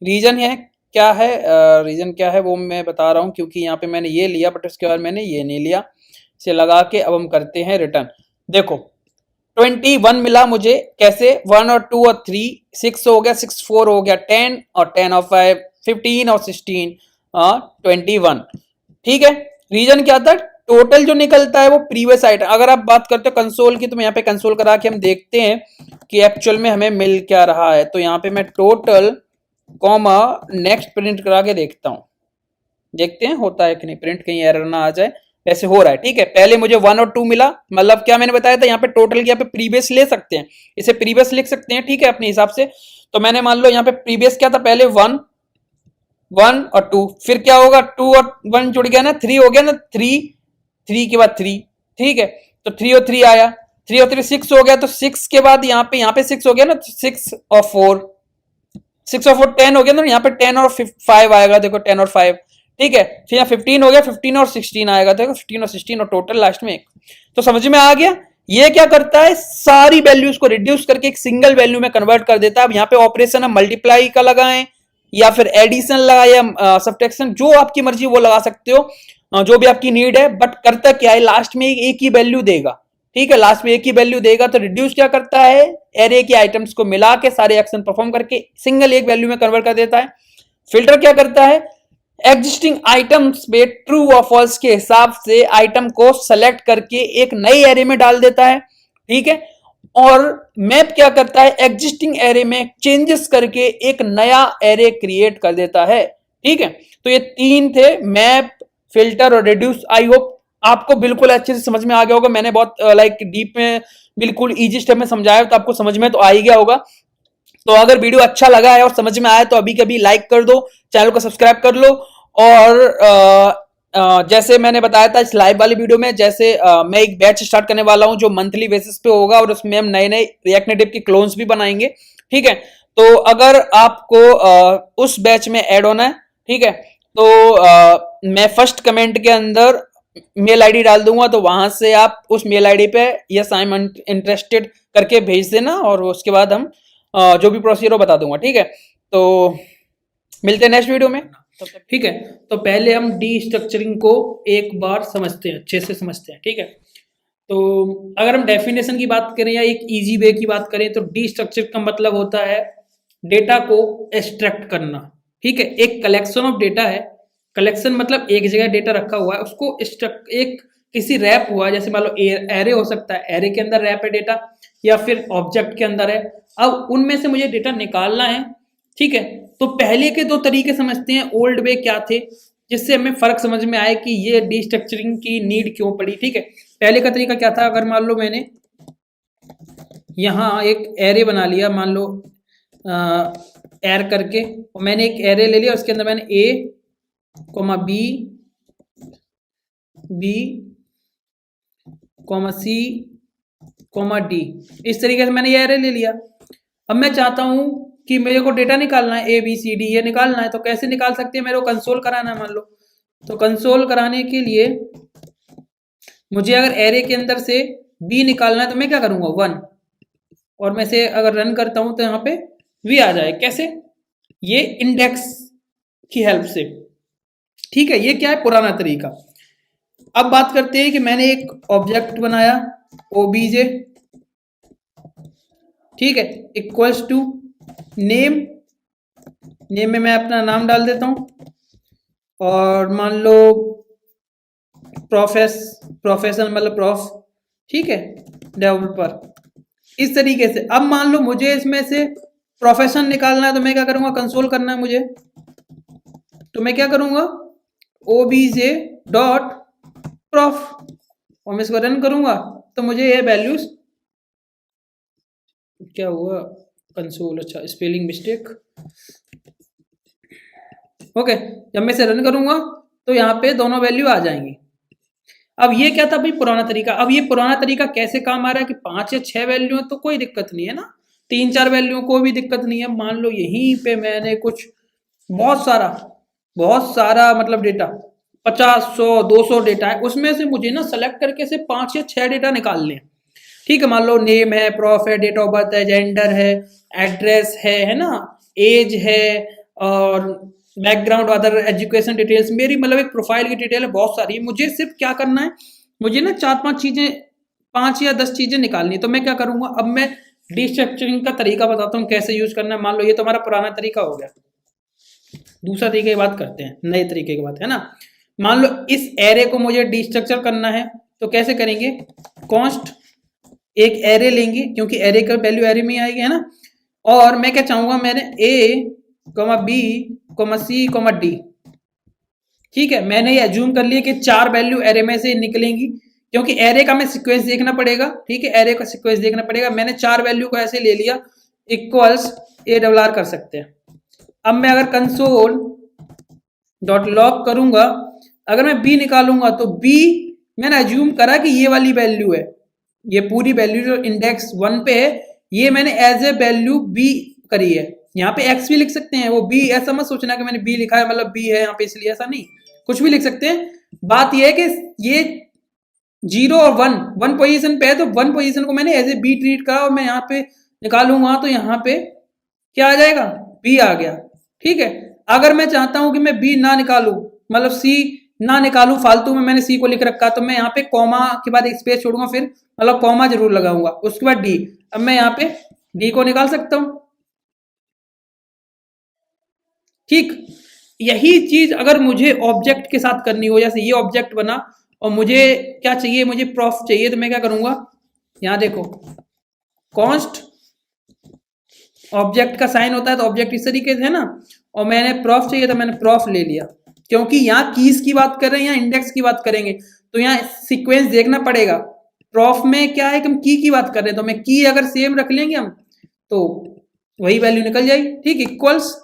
रीजन है क्या है? रीजन क्या है वो मैं बता रहा हूँ, क्योंकि यहाँ पे मैंने ये लिया बट उसके बाद मैंने ये नहीं लिया। इसे लगा के अब हम करते हैं रिटर्न। देखो 21 मिला मुझे। कैसे? 1 और 2 और 3, 6 हो गया, 6 4 हो गया 10, और 10 और 5 15, और 16 21। ठीक है। रीजन क्या था? टोटल जो निकलता है वो प्रीवियस आइटम। अगर आप बात करते हो कंसोल की, तो मैं यहाँ पे कंसोल करा के हम देखते हैं कि एक्चुअल में हमें मिल क्या रहा है। तो यहाँ पे मैं टोटल कॉमा नेक्स्ट प्रिंट करा के देखता हूँ, देखते हैं होता है कि नहीं, प्रिंट कहीं एरर ना आ जाए। वैसे हो रहा है। ठीक है। पहले मुझे 1 और 2 मिला, मतलब क्या मैंने बताया था यहाँ पे टोटल की, यहाँ पे प्रीवियस ले सकते हैं, इसे प्रीवियस लिख सकते हैं। ठीक है, अपने हिसाब से। तो मैंने मान लो यहाँ पे प्रीवियस क्या था? पहले 1 1 और 2, फिर क्या होगा? 2 और 1 जुड़ गया ना, 3 हो गया ना, 3 के बाद 3। ठीक है। तो 3 और 3 आया, 3 और 3 6 हो गया। तो 6 के बाद यहाँ पे 6 हो गया ना, 6 और 4, 6 और 4 10 हो गया ना, यहाँ पे 10 और 5 आएगा। देखो 10 और 5। ठीक है। फिर यहाँ 15 हो गया, 15 और 16 आएगा। देखो 15 और 16 और टोटल लास्ट में 1। तो समझ में आ गया? ये क्या करता है? सारी वैल्यूज को रिड्यूस करके एक सिंगल वैल्यू में कन्वर्ट कर देता है। अब यहाँ पे ऑपरेशन हम मल्टीप्लाई का लगाएं या फिर एडिशन लगाए या सब्ट्रैक्शन, जो आपकी मर्जी वो लगा सकते हो, जो भी आपकी नीड है। बट करता क्या है? लास्ट में एक ही वैल्यू देगा। ठीक है, लास्ट में एक ही वैल्यू देगा। तो रिड्यूस क्या करता है? एरे के आइटम्स को मिला के सारे एक्शन परफॉर्म करके सिंगल एक वैल्यू में कन्वर्ट कर देता है। फिल्टर क्या करता है? एग्जिस्टिंग आइटम्स पे ट्रू और फॉल्स के हिसाब से आइटम को सेलेक्ट करके एक नई एरे में डाल देता है। ठीक है। और मैप क्या करता है? एग्जिस्टिंग एरे में चेंजेस करके एक नया एरे क्रिएट कर देता है। ठीक है। तो ये तीन थे, मैप, फिल्टर और रिड्यूस। आई होप आपको बिल्कुल अच्छे से समझ में आ गया होगा। मैंने बहुत लाइक डीप में, बिल्कुल इजी स्टेप में समझाया, तो आपको समझ में तो आ ही गया होगा। तो अगर वीडियो अच्छा लगा है और समझ में आया तो अभी कभी लाइक कर दो, चैनल को सब्सक्राइब कर लो। और जैसे मैंने बताया था इस लाइव वाली वीडियो में, जैसे मैं एक बैच स्टार्ट करने वाला हूं जो मंथली बेसिस पे होगा, और उसमें हम नए नए रिएक्ट नेटिव के क्लोन्स भी बनाएंगे। ठीक है। तो अगर आपको उस बैच में ऐड होना है, ठीक है, तो मैं फर्स्ट कमेंट के अंदर मेल आईडी डाल दूंगा, तो वहां से आप उस मेल आईडी पे यस आई एम इंटरेस्टेड करके भेज देना, और उसके बाद हम जो भी प्रोसीजर हो बता दूंगा, ठीक है। तो मिलते हैं नेक्स्ट वीडियो में, ठीक है। तो पहले हम डी स्ट्रक्चरिंग को एक बार समझते हैं, अच्छे से समझते हैं, ठीक है। तो अगर हम डेफिनेशन की बात करें या एक इजी वे की बात करें, तो डी स्ट्रक्चर का मतलब होता है डेटा को एक्सट्रैक्ट करना, ठीक है। एक कलेक्शन ऑफ डेटा है, कलेक्शन मतलब एक जगह डेटा रखा हुआ है, उसको एक किसी रैप हुआ है, जैसे मान लो एरे हो सकता है, एरे के अंदर रैप है डेटा, या फिर ऑब्जेक्ट के अंदर है। अब उनमें से मुझे डेटा निकालना है, ठीक है। तो पहले के दो तरीके समझते हैं, ओल्ड वे क्या थे, जिससे हमें फर्क समझ में आए कि ये डिस्ट्रक्चरिंग की नीड क्यों पड़ी, ठीक है। पहले का तरीका क्या था, अगर मान लो मैंने यहाँ एक एरे बना लिया, मान लो एर करके, और मैंने एक एरे ले लिया, उसके अंदर मैंने A comma B, B comma C comma D, इस तरीके से मैंने ये एरे ले लिया। अब मैं चाहता हूं कि मेरे को डेटा निकालना है, ए बी सी डी ये निकालना है, तो कैसे निकाल सकते हैं, मेरे को कंसोल कराना है मान लो। तो कंसोल कराने के लिए मुझे अगर एरे के अंदर से बी निकालना है, तो मैं क्या करूंगा 1, और मैं से अगर रन करता हूं तो यहाँ पे वी आ जाए। कैसे, ये इंडेक्स की हेल्प से, ठीक है। ये क्या है, पुराना तरीका। अब बात करते हैं कि मैंने एक ऑब्जेक्ट बनाया ओबीजे, ठीक है, इक्वल्स टू नेम, नेम में मैं अपना नाम डाल देता हूं, और मान लो प्रोफेशन मतलब प्रॉफ, ठीक है, डेवलपर, इस तरीके से। अब मान लो मुझे इसमें से प्रोफेशन निकालना है, तो मैं क्या करूंगा, कंसोल करना है मुझे, तो मैं क्या करूंगा ओबीजे डॉट प्रॉफ, और मैं इसको रन करूंगा, तो मुझे ये वैल्यूज, क्या हुआ कंसोल, अच्छा स्पेलिंग मिस्टेक, ओके। जब मैं इसे रन करूंगा तो यहाँ पे दोनों वैल्यू आ जाएंगी। अब ये क्या था भाई, पुराना तरीका। अब ये पुराना तरीका कैसे काम आ रहा है कि 5 या 6 वैल्यू है तो कोई दिक्कत नहीं है ना, 3-4 वैल्यू कोई भी दिक्कत नहीं है। मान लो यहीं पे मैंने कुछ बहुत सारा मतलब डेटा 50, 100, 200 डेटा है, उसमें से मुझे ना सेलेक्ट करके से 5 या 6 डेटा निकाल लें, ठीक है। मान लो नेम है, प्रॉफ है, डेट ऑफ बर्थ है, जेंडर है, एड्रेस है ना, एज है, और बैकग्राउंड, अदर एजुकेशन डिटेल्स, मेरी मतलब एक प्रोफाइल की डिटेल है, बहुत सारी है। मुझे सिर्फ क्या करना है, मुझे ना 4-5 चीजें, 5 या 10 चीजें निकालनी, तो मैं क्या करूंगा, अब मैं डिस्ट्रक्चरिंग का तरीका बताता हूँ कैसे यूज करना है। मान लो ये तो हमारा पुराना तरीका हो गया, दूसरा तरीके की बात करते हैं, नए तरीके की बात है ना। मान लो इस एरे को मुझे डिस्ट्रक्चर करना है, तो कैसे करेंगे, कॉन्स्ट एक एरे लेंगे, क्योंकि एरे का वैल्यू एरे में आएगी, है ना। और मैं क्या चाहूंगा, मैंने A comma B comma C comma D, ठीक है। मैंने ये एज्यूम कर लिया कि 4 वैल्यू एरे में से निकलेंगी, क्योंकि एरे का मैं सीक्वेंस देखना पड़ेगा, ठीक है, एरे का सीक्वेंस देखना पड़ेगा। मैंने 4 वैल्यू को ऐसे ले लिया, इक्वल्स ए डबल आर कर सकते हैं। अब मैं अगर कंसोल डॉट लॉग करूंगा, अगर मैं बी निकालूंगा, तो बी मैंने एज्यूम करा कि ये वाली वैल्यू है, ये पूरी वैल्यू जो इंडेक्स 1 पे है, ये मैंने एज ए वैल्यू बी करी है। यहाँ पे एक्स भी लिख सकते हैं, वो बी, ऐसा मत सोचना कि मैंने बी लिखा है मतलब बी है यहाँ पे इसलिए, ऐसा नहीं, कुछ भी लिख सकते हैं। बात ये है कि ये 0 और 1 पोजीशन पे है, तो 1 पोजीशन को मैंने एज ए बी ट्रीट करा, और मैं यहाँ पे निकालूंगा तो यहाँ पे क्या आ जाएगा, बी आ गया, ठीक है। अगर मैं चाहता हूं कि मैं बी ना निकालू, मतलब सी ना निकालू, फालतू में मैंने सी को लिख रखा, तो मैं यहाँ पे कॉमा के बाद एक स्पेस छोड़ूंगा, फिर मतलब कॉमा जरूर लगाऊंगा, उसके बाद डी। अब मैं यहाँ पे डी को निकाल सकता हूं, ठीक। यही चीज अगर मुझे ऑब्जेक्ट के साथ करनी हो, जैसे ये ऑब्जेक्ट बना और मुझे क्या चाहिए, मुझे प्रॉफ चाहिए, तो मैं क्या करूंगा, यहाँ देखो कॉन्स्ट ऑब्जेक्ट का साइन होता है, तो ऑब्जेक्ट इस तरीके से है ना, और मैंने प्रॉफ चाहिए तो मैंने प्रॉफ ले लिया, क्योंकि यहाँ कीज की बात कर रहे हैं, यहाँ इंडेक्स की बात करेंगे, तो यहाँ सीक्वेंस देखना पड़ेगा। प्रॉफ में क्या है कि हम की बात कर रहे हैं, तो मैं की अगर सेम रख लेंगे हम, तो वही वैल्यू निकल जाएगी, ठीक। इक्वल्स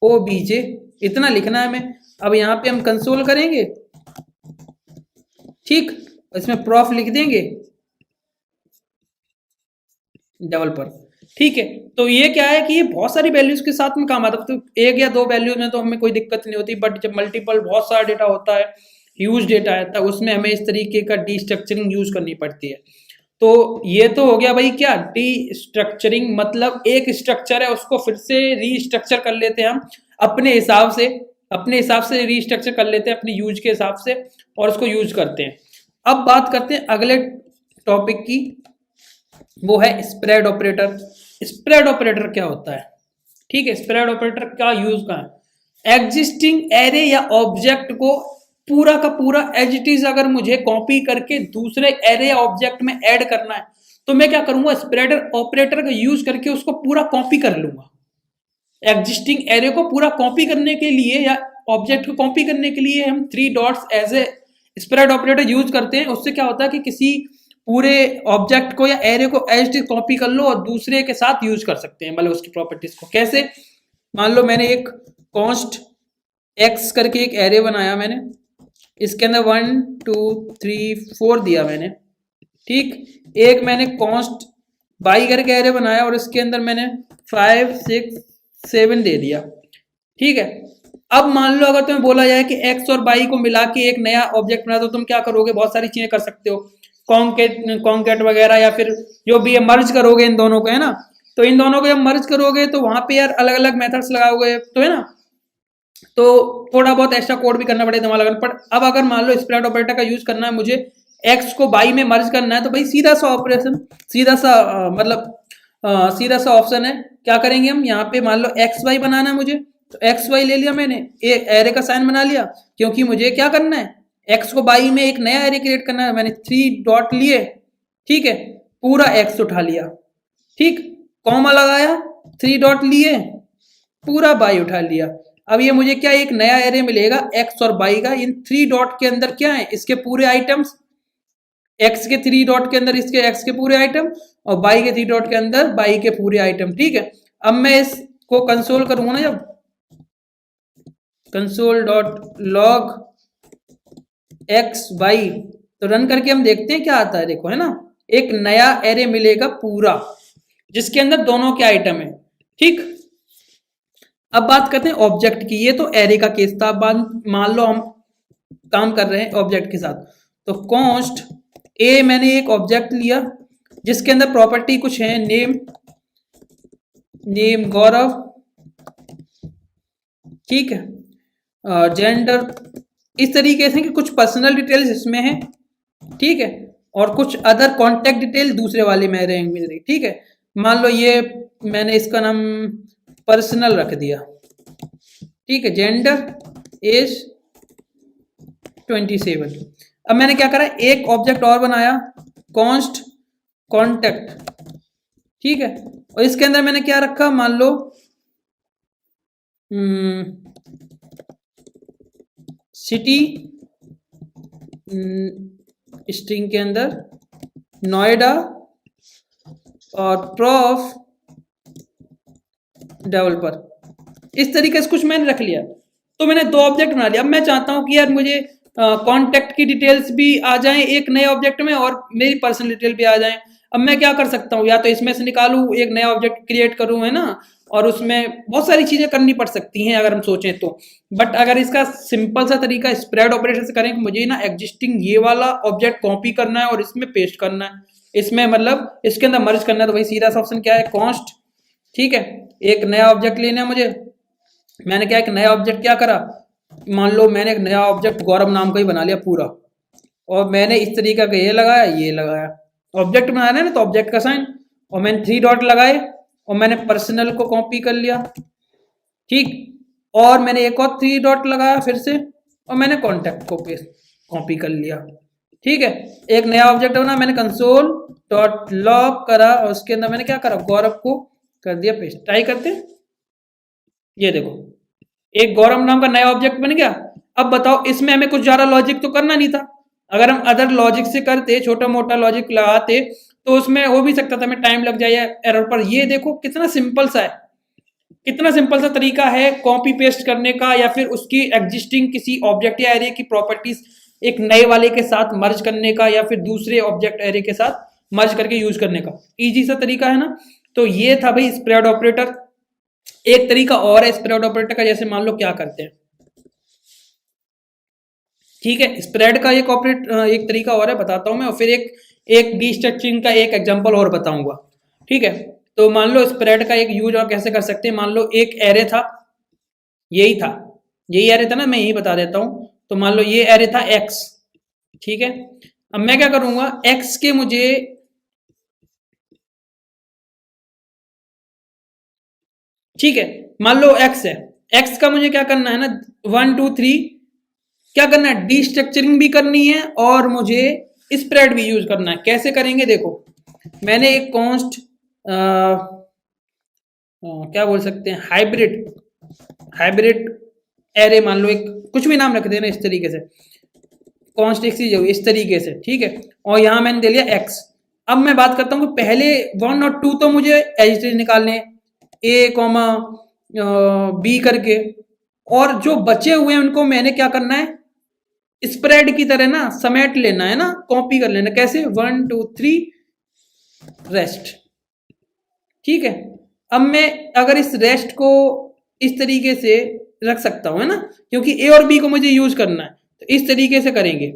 ओ बीजे, इतना लिखना है हमें। अब यहाँ पे हम कंसोल करेंगे, ठीक, इसमें प्रॉफ लिख देंगे डबल पर, ठीक है। तो ये क्या है कि ये बहुत सारी वैल्यूज के साथ में काम आता है, तो 1 या 2 वैल्यूज में तो हमें कोई दिक्कत नहीं होती, बट जब मल्टीपल बहुत सारा डेटा होता है, ह्यूज डेटा है, तब उसमें हमें इस तरीके का डिस्ट्रक्चरिंग यूज करनी पड़ती है। तो ये तो हो गया भाई क्या, रीस्ट्रक्चरिंग, मतलब एक स्ट्रक्चर है उसको फिर से रीस्ट्रक्चर कर लेते हैं हम अपने हिसाब से, अपने हिसाब से रीस्ट्रक्चर कर लेते हैं अपने यूज के हिसाब से और उसको यूज करते हैं। अब बात करते हैं अगले टॉपिक की, वो है स्प्रेड ऑपरेटर। स्प्रेड ऑपरेटर क्या होता है? ठीक है, स्प्रेड ऑपरेटर का यूज का है, एग्जिस्टिंग एरे या ऑब्जेक्ट को पूरा का पूरा एज इट इज अगर मुझे कॉपी करके दूसरे एरे या ऑब्जेक्ट में ऐड करना है तो मैं क्या करूंगा, स्प्रेडर ऑपरेटर का यूज करके उसको पूरा कॉपी कर लूंगा। एग्जिस्टिंग एरे को पूरा कॉपी करने के लिए या ऑब्जेक्ट को कॉपी करने के लिए हम three dots as a spread operator use करते हैं। उससे क्या होता है कि किसी पूरे ऑब्जेक्ट को या एरे को एज इट इज कॉपी कर लो और दूसरे के साथ यूज कर सकते हैं, मतलब उसकी प्रॉपर्टीज को। कैसे? मान लो मैंने एक कॉन्स्ट एक्स करके एक एरे बनाया मैंने, इसके अंदर 1 2 3 4 दिया मैंने, ठीक। एक मैंने कॉन्स्ट बाई करके एरे बनाया और इसके अंदर मैंने 5 6 7 दे दिया, ठीक है। अब मान लो अगर तुम्हें बोला जाए कि एक्स और बाई को मिला के एक नया ऑब्जेक्ट बना, तो तुम क्या करोगे? बहुत सारी चीजें कर सकते हो, कॉन्केट वगैरह, या फिर जो भी है मर्ज करोगे इन दोनों को, है ना। तो इन दोनों को जब मर्ज करोगे तो वहां पे यार अलग अलग मेथड्स लगाओगे, तो है ना, तो थोड़ा बहुत एक्स्ट्रा कोड भी करना पड़ेगा, दिमाग लगाना पड़। अब अगर मान लो स्प्रेड ऑपरेटर का यूज करना है मुझे, एक्स को बाई में मर्ज करना है, तो भाई सीधा सा ऑपरेशन, सीधा सा सीधा सा ऑप्शन है। क्या करेंगे हम यहाँ पे, मान लो एक्स वाई बनाना है मुझे, तो एक्स वाई ले लिया मैंने, एक एरे का साइन बना लिया, क्योंकि मुझे क्या करना है, एक्स को बाई में एक नया एरे क्रिएट करना है। मैंने 3 डॉट लिए, ठीक है, पूरा एक्स उठा लिया, ठीक, कॉमा लगाया, 3 डॉट लिए, पूरा बाई उठा लिया। अब ये मुझे क्या, एक नया एरे मिलेगा एक्स और बाई का। इन 3 डॉट के अंदर क्या है, इसके पूरे आइटम्स, एक्स के 3 डॉट के अंदर इसके एक्स के पूरे आइटम और बाई के 3 डॉट के अंदर बाई के पूरे आइटम, ठीक है। अब मैं इसको कंसोल करूंगा ना, जब console dot log x by, तो रन करके हम देखते हैं क्या आता है, देखो, है ना, एक नया एरे मिलेगा पूरा जिसके अंदर दोनों के आइटम है, ठीक। अब बात करते हैं ऑब्जेक्ट की। ये तो एरे का केस था। मान लो हम काम कर रहे हैं ऑब्जेक्ट के साथ, तो कॉन्स्ट ए, मैंने एक ऑब्जेक्ट लिया जिसके अंदर प्रॉपर्टी कुछ है, नेम गौरव, ठीक है, जेंडर, इस तरीके से कि कुछ पर्सनल डिटेल्स इसमें है, ठीक है, और कुछ अदर कॉन्टेक्ट डिटेल दूसरे वाले में रहेंगे, ठीक है। मान लो ये मैंने इसका नाम पर्सनल रख दिया, ठीक है, जेंडर एज 27। अब मैंने क्या करा, एक ऑब्जेक्ट और बनाया, कॉन्स्ट कॉन्टेक्ट, ठीक है, और इसके अंदर मैंने क्या रखा, मान लो सिटी, स्ट्रिंग के अंदर नोएडा और प्रॉफ डेवलपर, इस तरीके से कुछ मैंने रख लिया। तो मैंने 2 ऑब्जेक्ट बना लिया। अब मैं चाहता हूं कि यार मुझे कॉन्टेक्ट की डिटेल्स भी आ जाएं एक नए ऑब्जेक्ट में और मेरी पर्सनल डिटेल भी आ जाएं। अब मैं क्या कर सकता हूँ, या तो इसमें से निकालूं, एक नया ऑब्जेक्ट क्रिएट करूं, है ना, और उसमें बहुत सारी चीजें करनी पड़ सकती हैं अगर हम सोचें तो। बट अगर इसका सिंपल सा तरीका स्प्रेड ऑपरेशन से करें, मुझे ना एग्जिस्टिंग ये वाला ऑब्जेक्ट कॉपी करना है और इसमें पेस्ट करना है, इसमें मतलब इसके अंदर मर्ज करना है, तो भाई सीधा सा ऑप्शन क्या है, कॉन्स्ट, ठीक है। एक नया ऑब्जेक्ट लेना है मुझे, मैंने क्या एक नया ऑब्जेक्ट क्या करा, मान लो मैंने एक नया ऑब्जेक्ट गौरव नाम का ही बना लिया पूरा, और मैंने इस तरीके का ये लगाया, ऑब्जेक्ट बनाना है ना, तो ऑब्जेक्ट का साइन, और मैंने 3 डॉट लगाए और मैंने पर्सनल को कॉपी कर लिया, ठीक, और मैंने एक और 3 डॉट लगाया फिर से, और मैंने कॉन्टेक्ट को कॉपी कर लिया, ठीक है। एक नया ऑब्जेक्ट बना, मैंने कंसोल डॉट लॉग करा और उसके अंदर मैंने क्या करा, गौरव को कर दिया पेस्ट। ट्राई करते हैं, ये देखो एक गौरव नाम का नया ऑब्जेक्ट बन गया। अब बताओ इसमें हमें कुछ ज्यादा लॉजिक तो करना नहीं था। अगर हम अदर लॉजिक से करते, छोटा मोटा लॉजिक लगाते, तो उसमें हो भी सकता था हमें टाइम लग जाए एरर पर। ये देखो कितना सिंपल सा है, कितना सिंपल सा तरीका है कॉपी पेस्ट करने का, या फिर उसकी एग्जिस्टिंग किसी ऑब्जेक्ट या एरे की प्रॉपर्टीज एक नए वाले के साथ मर्ज करने का, या फिर दूसरे ऑब्जेक्ट एरे के साथ मर्ज करके यूज करने का। इजी सा तरीका है ना। तो ये था भाई स्प्रेड ऑपरेटर। एक तरीका और है स्प्रेड ऑपरेटर का, जैसे मान लो क्या करते हैं, ठीक है, स्प्रेड का एक तरीका और है, बताता हूं मैं, और फिर एक एक डीस्ट्रक्चरिंग का एक एग्जांपल और बताऊंगा। ठीक है, तो मान लो स्प्रेड का एक यूज और कैसे कर सकते हैं। मान लो एक एरे था, यही था, यही एरे था ना, मैं यही बता देता हूं। तो मान लो ये एरे था एक्स, ठीक है। अब मैं क्या करूंगा, एक्स के मुझे, ठीक है, मान लो एक्स है, एक्स का मुझे क्या करना है ना, 1 2 3 क्या करना है, डीस्ट्रक्चरिंग भी करनी है और मुझे स्प्रेड भी यूज करना है। कैसे करेंगे देखो, मैंने एक कॉन्स्ट क्या बोल सकते हैं, हाइब्रिड हाइब्रिड एरे, मान लो एक कुछ भी नाम रख देना इस तरीके से, कॉन्स्ट इस तरीके से, ठीक है। और यहां मैंने दे लिया एक्स। अब मैं बात करता हूँ कि पहले 1 और 2 तो मुझे एज निकालने, ए कॉमा बी करके, और जो बचे हुए हैं उनको मैंने क्या करना है, स्प्रेड की तरह ना समेट लेना है ना, कॉपी कर लेना। कैसे, 1 2 3 रेस्ट, ठीक है। अब मैं अगर इस रेस्ट को इस तरीके से रख सकता हूं, है ना, क्योंकि ए और बी को मुझे यूज करना है, तो इस तरीके से करेंगे।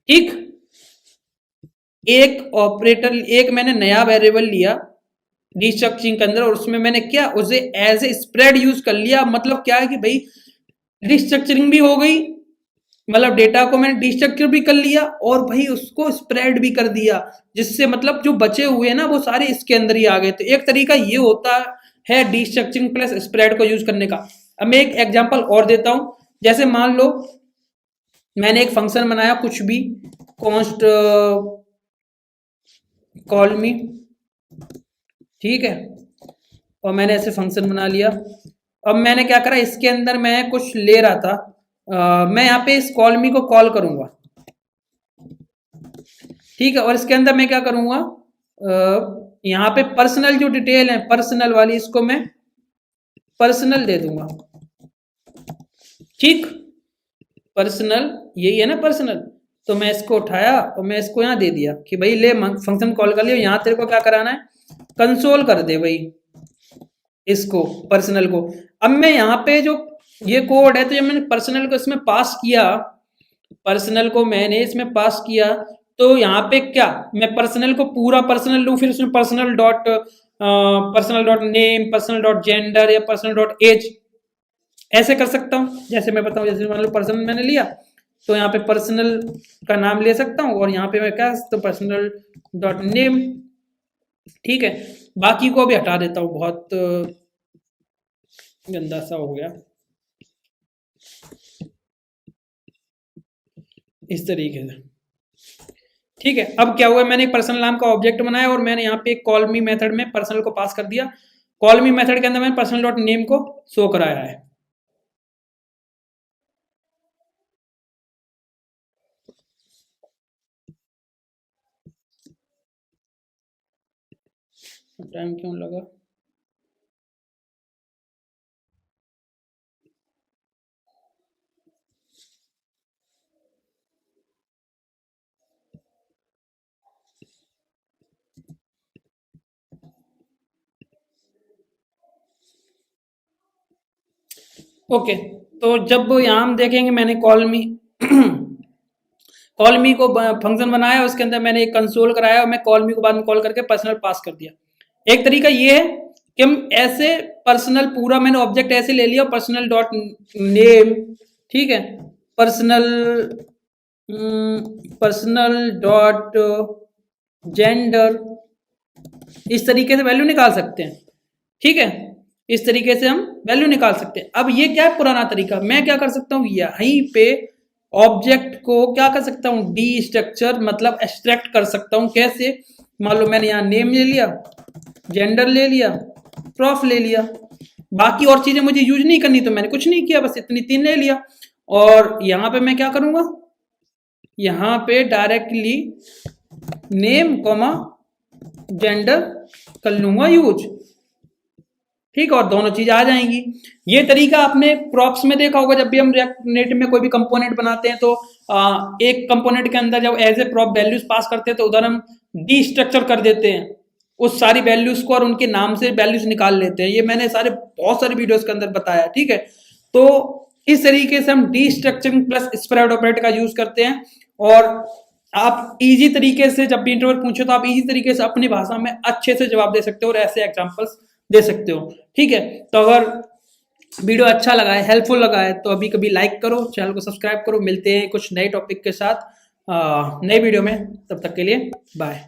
ठीक, एक ऑपरेटर, एक मैंने नया वेरिएबल लिया डीस्ट्रक्चरिंग के अंदर, और उसमें मैंने क्या, उसे एज ए स्प्रेड यूज कर लिया। मतलब क्या है कि भाई डिस्ट्रक्चरिंग भी हो गई, मतलब डेटा को मैंने डिस्ट्रक्चर भी कर लिया और भाई उसको स्प्रेड भी कर दिया, जिससे मतलब जो बचे हुए हैं ना वो सारे इसके अंदर ही आ गए। तो एक तरीका ये होता है डिस्ट्रक्चरिंग प्लस स्प्रेड को यूज करने का। अब मैं एक एग्जांपल और देता हूं, जैसे मान लो मैंने एक फंक्शन बनाया कुछ भी, कॉन्स्ट कॉल मी, ठीक है, और मैंने ऐसे फंक्शन बना लिया। अब मैंने क्या करा, इसके अंदर मैं कुछ ले रहा था, मैं यहाँ पे इस कॉल मी को कॉल करूंगा, ठीक है, और इसके अंदर मैं क्या करूंगा, यहाँ पे पर्सनल जो डिटेल है, पर्सनल वाली, इसको मैं पर्सनल दे दूंगा। ठीक, पर्सनल यही है ना पर्सनल, तो मैं इसको उठाया और मैं इसको यहाँ दे दिया कि भाई ले फंक्शन कॉल कर लिया, यहाँ तेरे को क्या कराना है, कंसोल कर दे भाई इसको, पर्सनल को। अब मैं यहाँ पे जो ये कोड है, तो जब मैंने पर्सनल को इसमें पास किया, पर्सनल को मैंने इसमें पास किया, तो यहाँ पे क्या, मैं पर्सनल को पूरा पर्सनल लूँ, फिर उसमें personal dot name, personal dot gender या पर्सनल डॉट एज ऐसे कर सकता हूँ। जैसे मैं बताऊँ, जैसे मान लो पर्सनल मैंने लिया, तो यहाँ पे पर्सनल का नाम ले सकता हूँ, और यहाँ पे मैं क्या, तो पर्सनल डॉट नेम, ठीक है। बाकी को भी हटा देता हूँ, बहुत गंदा सा हो गया, इस तरीके से। ठीक है, अब क्या हुआ, मैंने एक पर्सनल नाम का ऑब्जेक्ट बनाया और मैंने यहाँ पे एक कॉल मी मेथड में पर्सनल को पास कर दिया। कॉल मी मेथड के अंदर मैंने पर्सनल डॉट नेम को शो कराया है। टाइम क्यों लगा, ओके। तो जब यहाँ हम देखेंगे, मैंने कॉल मी कॉल मी को फंक्शन बनाया, उसके अंदर मैंने एक कंसोल कराया और मैं कॉल मी को बाद में कॉल करके पर्सनल पास कर दिया। एक तरीका ये है कि हम ऐसे पर्सनल पूरा मैंने ऑब्जेक्ट ऐसे ले लिया, पर्सनल डॉट नेम, ठीक है, पर्सनल पर्सनल डॉट जेंडर, इस तरीके से वैल्यू निकाल सकते हैं। ठीक है, इस तरीके से हम वैल्यू निकाल सकते हैं। अब ये क्या है, पुराना तरीका। मैं क्या कर सकता हूँ, यहीं पे ऑब्जेक्ट को क्या कर सकता हूँ, डी स्ट्रक्चर मतलब एक्सट्रैक्ट कर सकता हूँ। कैसे, मान लो मैंने यहाँ नेम ले लिया, जेंडर ले लिया, प्रॉफ ले लिया, बाकी और चीजें मुझे यूज नहीं करनी, तो मैंने कुछ नहीं किया, बस इतनी 3 ले लिया। और यहाँ पे मैं क्या करूंगा, यहाँ पे डायरेक्टली नेम कॉमा जेंडर कर लूंगा यूज, ठीक, और दोनों चीज आ जाएंगी। ये तरीका आपने प्रॉप्स में देखा होगा, जब भी हम रिएक्ट नेट में कोई भी कंपोनेंट बनाते हैं, तो एक कंपोनेंट के अंदर जब as a prop values pass करते हैं, तो उधर हम डी स्ट्रक्चर कर देते हैं उस सारी वैल्यूज को और उनके नाम से वैल्यूज निकाल लेते हैं। ये मैंने बहुत सारे वीडियोस के अंदर बताया, ठीक है। तो इस तरीके से हम डीस्ट्रक्चरिंग प्लस स्प्रेड ऑपरेटर का यूज करते हैं। और आप इजी तरीके से जब भी इंटरव्यू पूछो तो आप इजी तरीके से अपनी भाषा में अच्छे से जवाब दे सकते हो और ऐसे एग्जांपल्स दे सकते हो। ठीक है, तो अगर वीडियो अच्छा लगा है, हेल्पफुल लगा है, तो अभी कभी लाइक करो, चैनल को सब्सक्राइब करो। मिलते हैं कुछ नए टॉपिक के साथ नए वीडियो में, तब तक के लिए बाय।